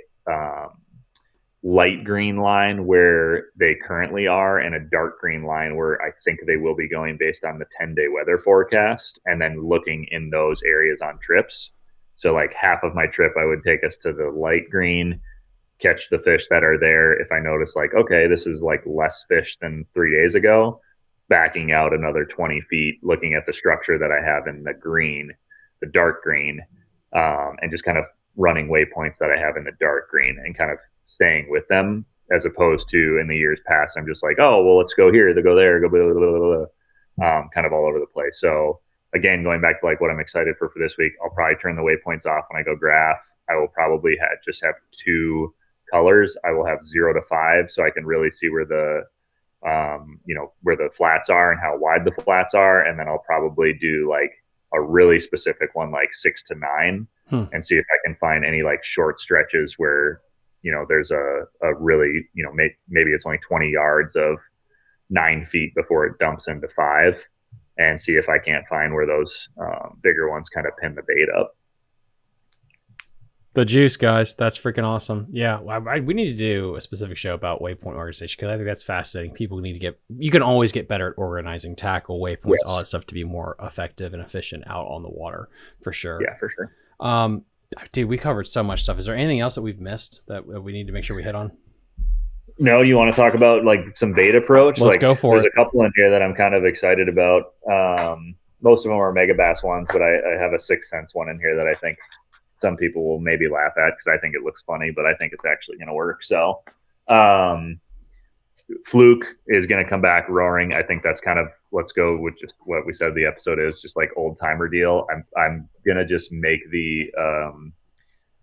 light green line where they currently are and a dark green line where I think they will be going based on the 10-day weather forecast, and then looking in those areas on trips. So like half of my trip, I would take us to the light green, catch the fish that are there. If I notice like, okay, this is like less fish than 3 days ago, backing out another 20 feet, looking at the structure that I have in the green, the dark green, and just kind of running waypoints that I have in the dark green and kind of staying with them, as opposed to in the years past, I'm just like, oh, well, let's go here, to go there, go blah, blah, blah, blah, kind of all over the place. So again, going back to like what I'm excited for this week, I'll probably turn the waypoints off when I go graph. I will probably just have 2 colors. I will have 0 to 5, so I can really see where the where the flats are and how wide the flats are, and then I'll probably do like a really specific one, like 6 to 9, and see if I can find any like short stretches where there's a really maybe it's only 20 yards of 9 feet before it dumps into 5, and see if I can't find where those bigger ones kind of pin the bait up. The juice, guys. That's freaking awesome. Yeah, we need to do a specific show about waypoint organization, because I think that's fascinating. People need to you can always get better at organizing tackle, waypoints, all that stuff to be more effective and efficient out on the water, for sure. Yeah, for sure. Dude, we covered so much stuff. Is there anything else that we've missed that we need to make sure we hit on? No, you want to talk about like some bait approach? Let's go for it. There's a couple in here that I'm kind of excited about. Most of them are mega bass ones, but I have a 6th Sense one in here that I think some people will maybe laugh at because I think it looks funny, but I think it's actually going to work. So Fluke is going to come back roaring. I think that's kind of, let's go with just what we said the episode is, just like old timer deal. I'm going to just make the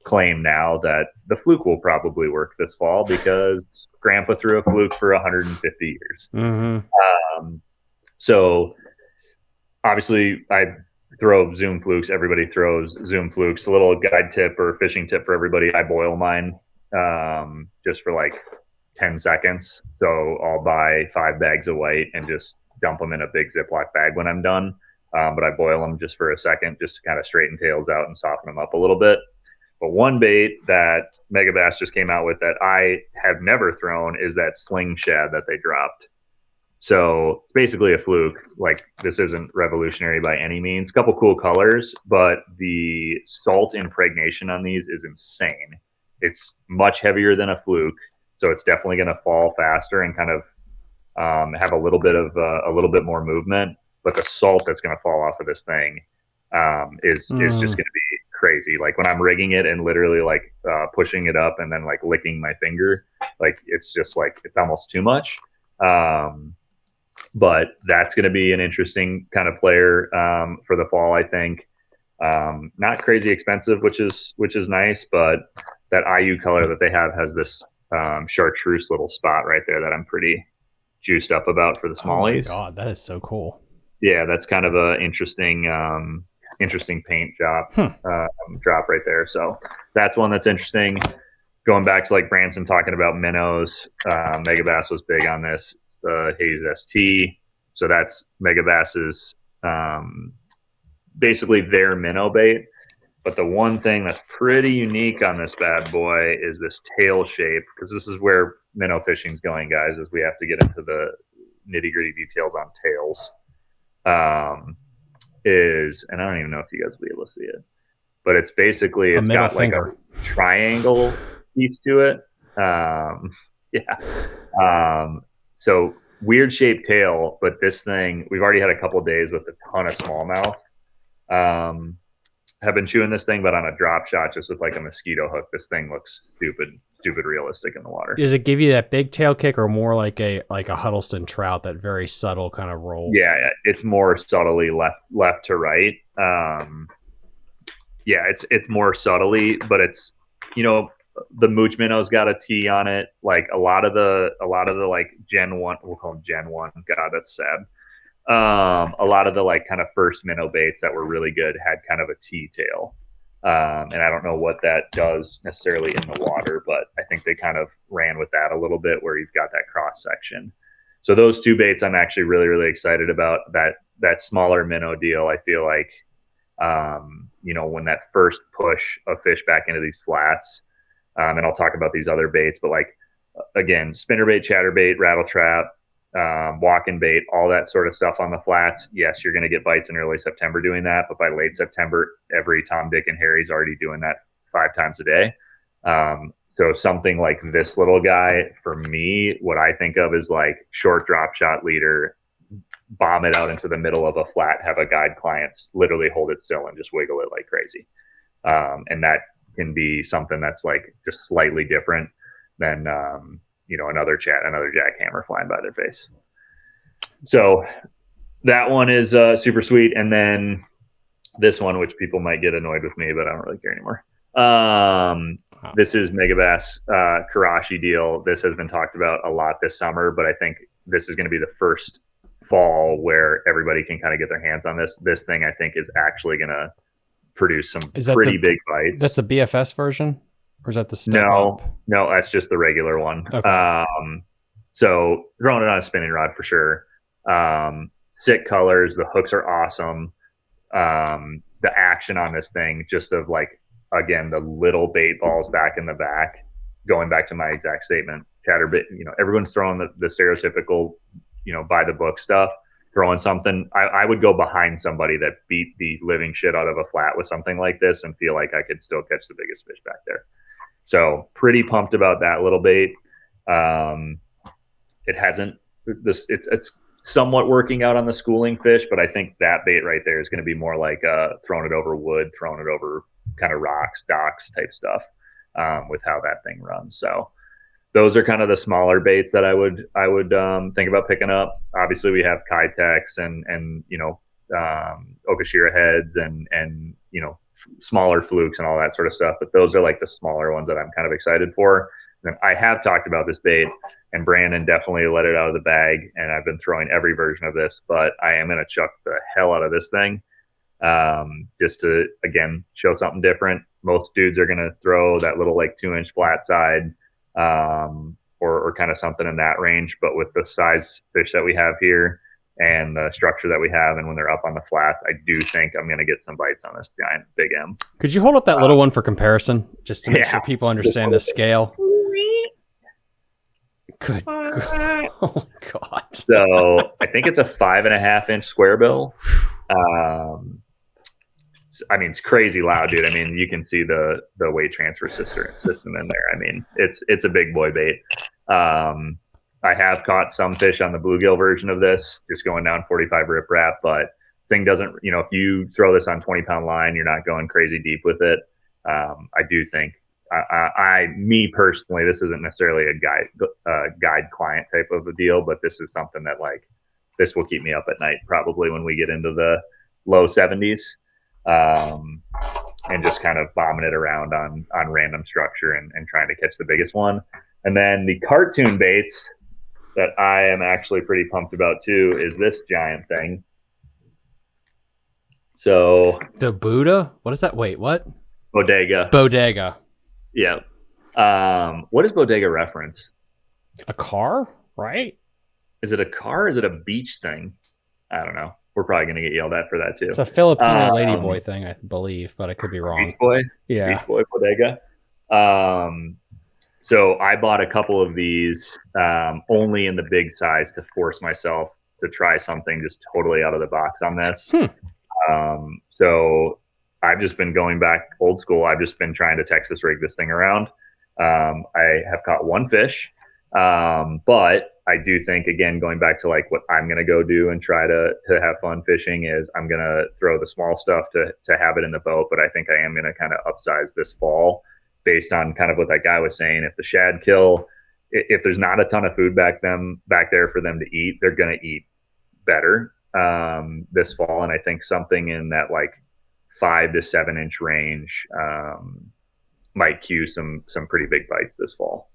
claim now that the Fluke will probably work this fall because Grandpa threw a Fluke for 150 years. Mm-hmm. So obviously I throw Zoom Flukes. Everybody throws Zoom Flukes. A little guide tip or fishing tip for everybody. I boil mine just for like 10 seconds. So I'll buy 5 bags of white and just dump them in a big Ziploc bag when I'm done. But I boil them just for a second, just to kind of straighten tails out and soften them up a little bit. But one bait that Megabass just came out with that I have never thrown is that sling shad that they dropped. So it's basically a fluke. Like, this isn't revolutionary by any means. A couple cool colors, but the salt impregnation on these is insane. It's much heavier than a fluke, so it's definitely going to fall faster and kind of have a little bit more movement. But the salt that's going to fall off of this thing is just going to be crazy. Like, when I'm rigging it and literally like pushing it up and then like licking my finger, like it's just like it's almost too much. But that's going to be an interesting kind of player for the fall, I think. Not crazy expensive, which is nice, but that IU color that they have has this chartreuse little spot right there that I'm pretty juiced up about for the smallies. Oh my God, that is so cool. Yeah, that's kind of a interesting paint job drop right there. So that's one that's interesting. Going back to like Branson talking about minnows, Megabass was big on this. It's the Haze ST. So that's Megabass's basically their minnow bait. But the one thing that's pretty unique on this bad boy is this tail shape, because this is where minnow fishing is going, guys, is we have to get into the nitty-gritty details on tails. And I don't even know if you guys will be able to see it, but it's basically, it's got like a triangle piece to it. So weird shaped tail, but this thing, we've already had a couple of days with a ton of smallmouth. Have been chewing this thing, but on a drop shot, just with like a mosquito hook, this thing looks stupid realistic in the water. Does it give you that big tail kick, or more like a Huddleston trout, that very subtle kind of roll? Yeah, it's more subtly left to right. It's more subtly, but it's, the mooch minnow's got a T on it. Like a lot of the like Gen 1, we'll call them Gen 1. God, that's sad. A lot of the like kind of first minnow baits that were really good had kind of a T tail. And I don't know what that does necessarily in the water, but I think they kind of ran with that a little bit, where you've got that cross section. So those two baits, I'm actually really, really excited about. That smaller minnow deal, I feel like, when that first push of fish back into these flats, and I'll talk about these other baits, but like, again, spinnerbait, chatterbait, rattle trap, walking bait, all that sort of stuff on the flats. Yes, you're going to get bites in early September doing that, but by late September, every Tom, Dick, and Harry's already doing that 5 times a day. So something like this little guy, for me, what I think of is like short drop shot leader, bomb it out into the middle of a flat, have a guide clients literally hold it still and just wiggle it like crazy. And that can be something that's like just slightly different than, another jackhammer flying by their face. So that one is super sweet. And then this one, which people might get annoyed with me, but I don't really care anymore. This is Megabass Karashi deal. This has been talked about a lot this summer, but I think this is going to be the first fall where everybody can kind of get their hands on this. This thing, I think, is actually going to produce some pretty big bites. That's the BFS version, or is that the step up? No, that's just the regular one. Okay. So throwing it on a spinning rod for sure. Sick colors. The hooks are awesome. The action on this thing, just of like, again, the little bait balls back in the back, going back to my exact statement, chatterbait, everyone's throwing the stereotypical, by the book stuff, throwing something. I would go behind somebody that beat the living shit out of a flat with something like this and feel like I could still catch the biggest fish back there. So pretty pumped about that little bait. It's somewhat working out on the schooling fish, but I think that bait right there is going to be more like throwing it over wood, throwing it over kind of rocks, docks type stuff, with how that thing runs. So those are kind of the smaller baits that I would think about picking up. Obviously, we have Kitex and Okashira heads and smaller flukes and all that sort of stuff. But those are like the smaller ones that I'm kind of excited for. And I have talked about this bait, and Brandon definitely let it out of the bag, and I've been throwing every version of this, but I am going to chuck the hell out of this thing, just to, again, show something different. Most dudes are going to throw that little like 2-inch flat side, or kind of something in that range. But with the size fish that we have here and the structure that we have, and when they're up on the flats, I do think I'm going to get some bites on this giant Big M. Could you hold up that little one for comparison, just to make sure people understand the scale? Good. Oh God. So I think it's a 5.5-inch square bill. I mean, it's crazy loud, dude. I mean, you can see the weight transfer system in there. I mean, it's a big boy bait. I have caught some fish on the bluegill version of this, just going down 45 riprap, but thing doesn't, if you throw this on 20-pound line, you're not going crazy deep with it. I do think, me personally, this isn't necessarily a guide client type of a deal, but this is something that like, this will keep me up at night, probably when we get into the low 70s. And just kind of bombing it around on random structure and trying to catch the biggest one. And then the cartoon baits that I am actually pretty pumped about too is this giant thing. So the Buddha? What is that? Wait, what? Bodega. Yeah. What does bodega reference? A car, right? Is it a car? Or is it a beach thing? I don't know. We're probably going to get yelled at for that too. It's a Filipino ladyboy thing, I believe, but I could be wrong. Beach boy? Yeah. Beach boy bodega. So I bought a couple of these only in the big size to force myself to try something just totally out of the box on this. So I've just been going back old school. I've just been trying to Texas rig this thing around. I have caught one fish, but I do think, again, going back to like what I'm going to go do and try to have fun fishing is I'm going to throw the small stuff to have it in the boat. But I think I am going to kind of upsize this fall based on kind of what that guy was saying. If the shad kill, if there's not a ton of food back there for them to eat, they're going to eat better this fall. And I think something in that like 5 to 7 inch range might cue some pretty big bites this fall.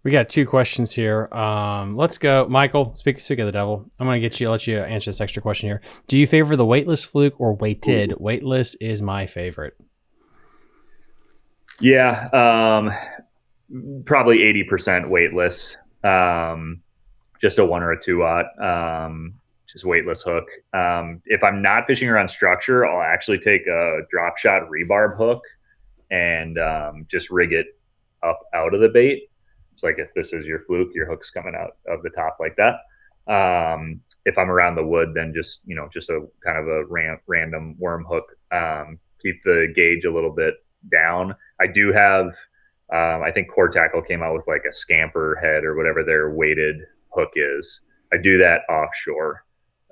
We got 2 questions here. Let's go. Michael, speak of the devil. I'm going to let you answer this extra question here. Do you favor the weightless fluke or weighted? Ooh. Weightless is my favorite. Yeah. Probably 80% weightless. just a 1 or a 2-aught, just weightless hook. If I'm not fishing around structure, I'll actually take a drop shot rebarb hook and just rig it up out of the bait. So like if this is your fluke, your hook's coming out of the top like that. If I'm around the wood, then just a kind of a random worm hook. Keep the gauge a little bit down. I do have, I think Core Tackle came out with like a scamper head or whatever their weighted hook is. I do that offshore.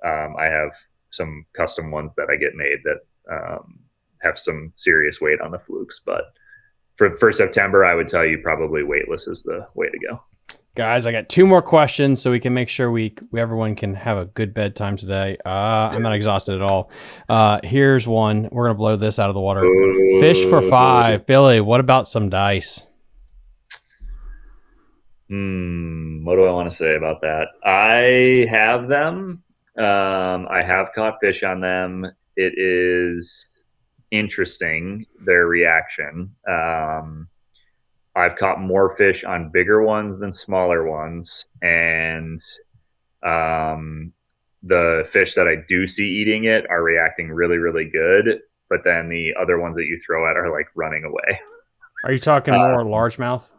I have some custom ones that I get made that have some serious weight on the flukes, but for September, I would tell you probably weightless is the way to go. Guys, I got 2 more questions so we can make sure everyone can have a good bedtime today. I'm not exhausted at all. Here's one. We're going to blow this out of the water. Ooh. Fish for 5. Billy, what about some dice? What do I want to say about that? I have them. I have caught fish on them. It is interesting, their reaction. I've caught more fish on bigger ones than smaller ones. And the fish that I do see eating it are reacting really, really good. But then the other ones that you throw at are like running away. Are you talking more largemouth?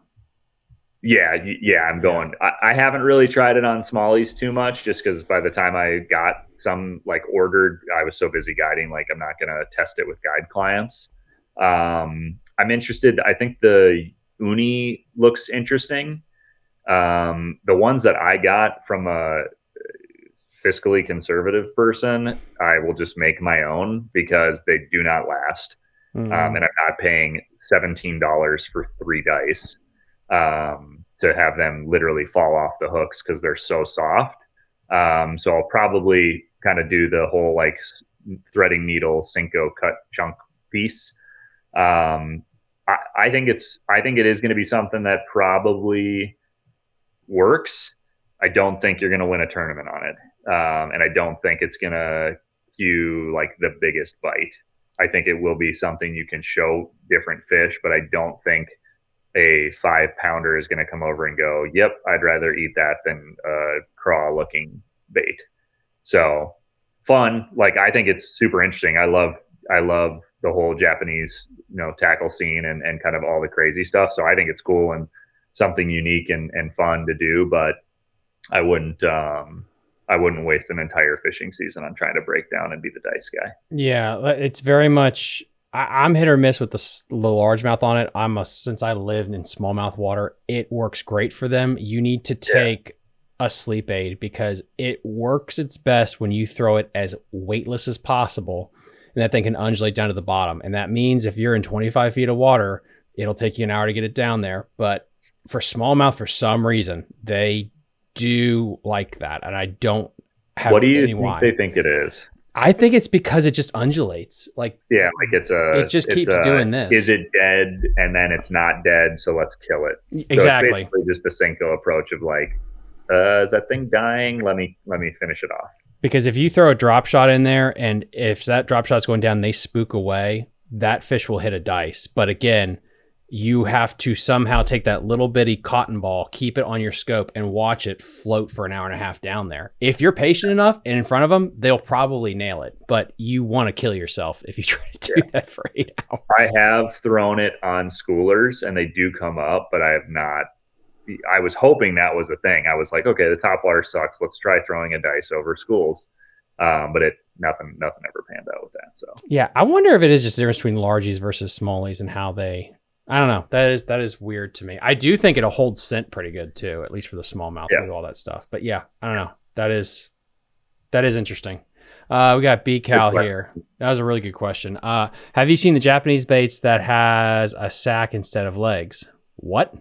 Yeah, I'm going. I haven't really tried it on smallies too much, just because by the time I got some like ordered, I was so busy guiding, like I'm not going to test it with guide clients. I'm interested. I think the uni looks interesting. The ones that I got from a fiscally conservative person, I will just make my own because they do not last. And I'm not paying $17 for 3 dice. To have them literally fall off the hooks because they're so soft. So I'll probably kind of do the whole like threading needle Cinco cut chunk piece. I think it is going to be something that probably works. I don't think you're going to win a tournament on it. And I don't think it's going to cue like the biggest bite. I think it will be something you can show different fish, but I don't think a 5-pounder is going to come over and go, yep, I'd rather eat that than a craw looking bait. So fun. Like, I think it's super interesting. I love the whole Japanese, tackle scene and kind of all the crazy stuff. So I think it's cool and something unique and fun to do, but I wouldn't waste an entire fishing season on trying to break down and be the dice guy. Yeah. It's very much, I'm hit or miss with the largemouth on it. Since I lived in smallmouth water, it works great for them. You need to take a sleep aid because it works its best when you throw it as weightless as possible, and that thing can undulate down to the bottom. And that means if you're in 25 feet of water, it'll take you an hour to get it down there. But for smallmouth, for some reason, they do like that, and I don't have. What do you think they think it is? I think it's because it just undulates. Like it just keeps doing this. Is it dead? And then it's not dead, so let's kill it. Exactly. So it's basically just the Cinco approach of like, is that thing dying? Let me finish it off. Because if you throw a drop shot in there, and if that drop shot's going down, they spook away, that fish will hit a dice. But again, you have to somehow take that little bitty cotton ball, keep it on your scope, and watch it float for an hour and a half down there. If you're patient enough and in front of them, they'll probably nail it. But you want to kill yourself if you try to do that for 8 hours. I have thrown it on schoolers, and they do come up, but I have not. I was hoping that was a thing. I was like, okay, the topwater sucks. Let's try throwing a dice over schools. But nothing ever panned out with that. So yeah, I wonder if it is just the difference between largies versus smallies and how they. I don't know. That is weird to me. I do think it'll hold scent pretty good too, at least for the smallmouth with all that stuff. But yeah, I don't know. That is interesting. We got B Cal here. That was a really good question. Have you seen the Japanese baits that has a sack instead of legs? What?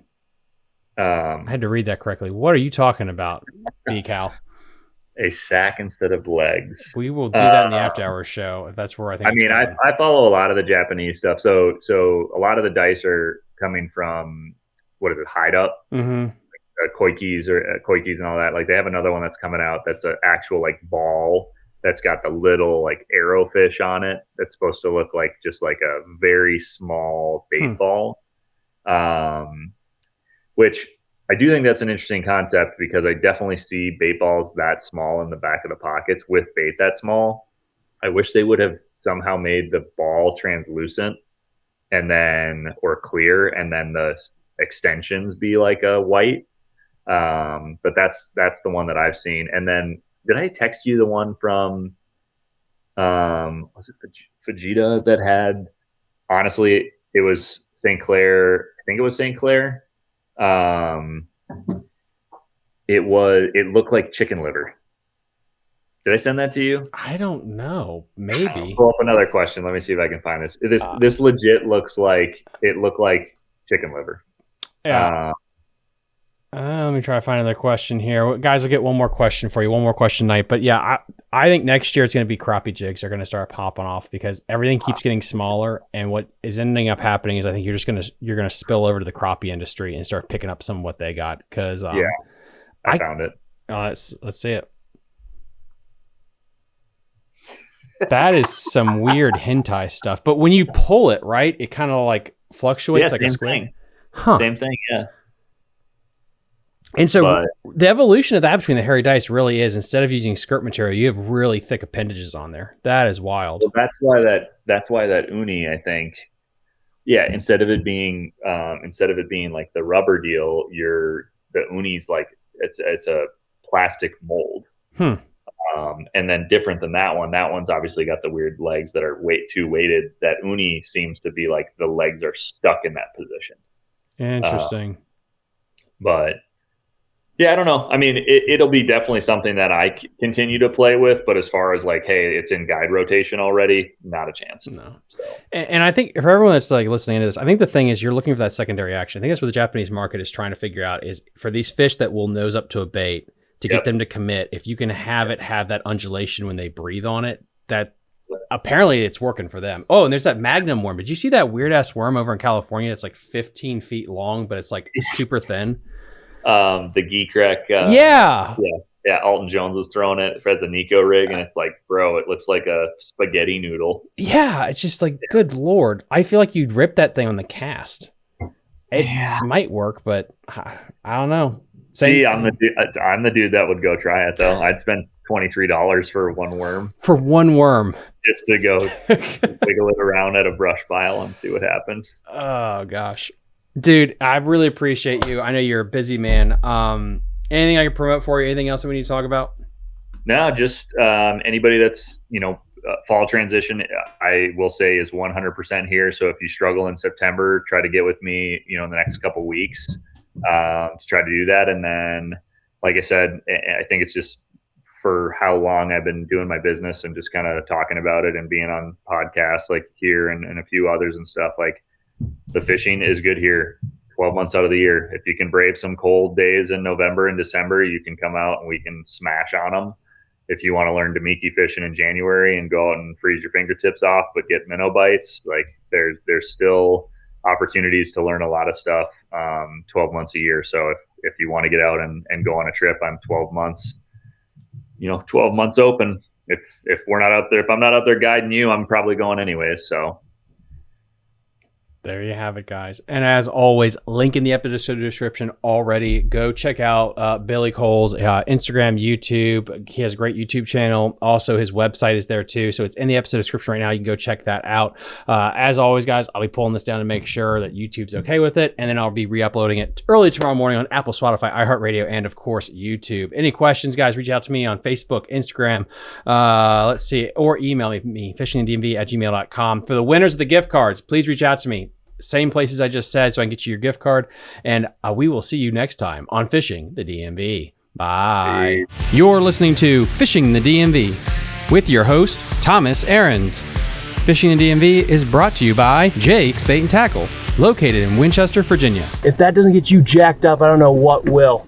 I had to read that correctly. What are you talking about, B Cal? A sack instead of legs. We will do that in the after hours show if that's where I think. I follow a lot of the Japanese stuff. So a lot of the dice are coming from what is it, Hide Up, koikis and all that. Like they have another one that's coming out that's an actual like ball that's got the little like arrow fish on it. That's supposed to look like just like a very small bait ball, which I do think that's an interesting concept because I definitely see bait balls that small in the back of the pockets with bait that small. I wish they would have somehow made the ball translucent and then, or clear, and then the extensions be like a white. But that's the one that I've seen. And then did I text you the one from, was it Fujita that had, honestly, it was St. Clair. I think it was St. Clair. It looked like chicken liver. Did I send that to you? I don't know. Maybe. I'll pull up another question. Let me see if I can find this. This legit looked like chicken liver. Yeah. Let me try to find another question here. Guys, I'll get one more question for you. One more question night. But yeah, I think next year it's going to be crappie jigs are going to start popping off because everything keeps getting smaller. And what is ending up happening is I think you're going to spill over to the crappie industry and start picking up some of what they got. Because I found it. Let's see it. That is some weird hentai stuff. But when you pull it, right, it kind of like fluctuates like a squid. Thing. Huh. Same thing, yeah. And so the evolution of that between the hairy dice really is, instead of using skirt material, you have really thick appendages on there. That is wild. Well, that's why that uni, I think, yeah, instead of it being like the rubber deal, the uni's like it's a plastic mold. And then different than that one. That one's obviously got the weird legs that are too weighted. That uni seems to be like the legs are stuck in that position. Interesting. But yeah, I don't know. I mean, it'll be definitely something that I continue to play with. But as far as like, hey, it's in guide rotation already, not a chance. No. So. And I think for everyone that's like listening to this, I think the thing is you're looking for that secondary action. I think that's what the Japanese market is trying to figure out is for these fish that will nose up to a bait to get them to commit. If you can have that undulation when they breathe on it, that apparently it's working for them. Oh, and there's that magnum worm. Did you see that weird ass worm over in California? It's like 15 feet long, but it's like super thin. The geek wreck. Yeah. Alton Jones was throwing it as a Nico rig, and it's like, bro, it looks like a spaghetti noodle. Yeah, it's just like, good Lord. I feel like you'd rip that thing on the cast. It might work, but I don't know. See, I'm the dude that would go try it though. I'd spend $23 for one worm. For one worm, just to go wiggle it around at a brush pile and see what happens. Oh gosh, dude, I really appreciate you. I know you're a busy man. Anything I can promote for you? Anything else that we need to talk about? No, just anybody that's fall transition, I will say is 100% here. So if you struggle in September, try to get with me, in the next couple weeks. To try to do that. And then, like I said, I think it's just for how long I've been doing my business and just kind of talking about it and being on podcasts like here and a few others and stuff. Like, the fishing is good here 12 months out of the year. If you can brave some cold days in November and December, you can come out and we can smash on them. If you want to learn Damiki fishing in January and go out and freeze your fingertips off but get minnow bites, like there's still opportunities to learn a lot of stuff 12 months a year. So if you want to get out and go on a trip, I'm 12 months 12 months open. If we're not out there, if I'm not out there guiding you, I'm probably going anyways. So there you have it, guys. And as always, link in the episode description already. Go check out Billy Kohls, Instagram, YouTube. He has a great YouTube channel. Also, his website is there too. So it's in the episode description right now. You can go check that out. As always, guys, I'll be pulling this down to make sure that YouTube's okay with it. And then I'll be re-uploading it early tomorrow morning on Apple, Spotify, iHeartRadio, and of course, YouTube. Any questions, guys, reach out to me on Facebook, Instagram, or email me, fishingthedmv@gmail.com. For the winners of the gift cards, please reach out to me. Same places I just said, so I can get you your gift card. And we will see you next time on Fishing the DMV. Bye. You're listening to Fishing the DMV with your host, Thomas Ahrens. Fishing the DMV is brought to you by Jake's Bait and Tackle, located in Winchester, Virginia. If that doesn't get you jacked up, I don't know what will.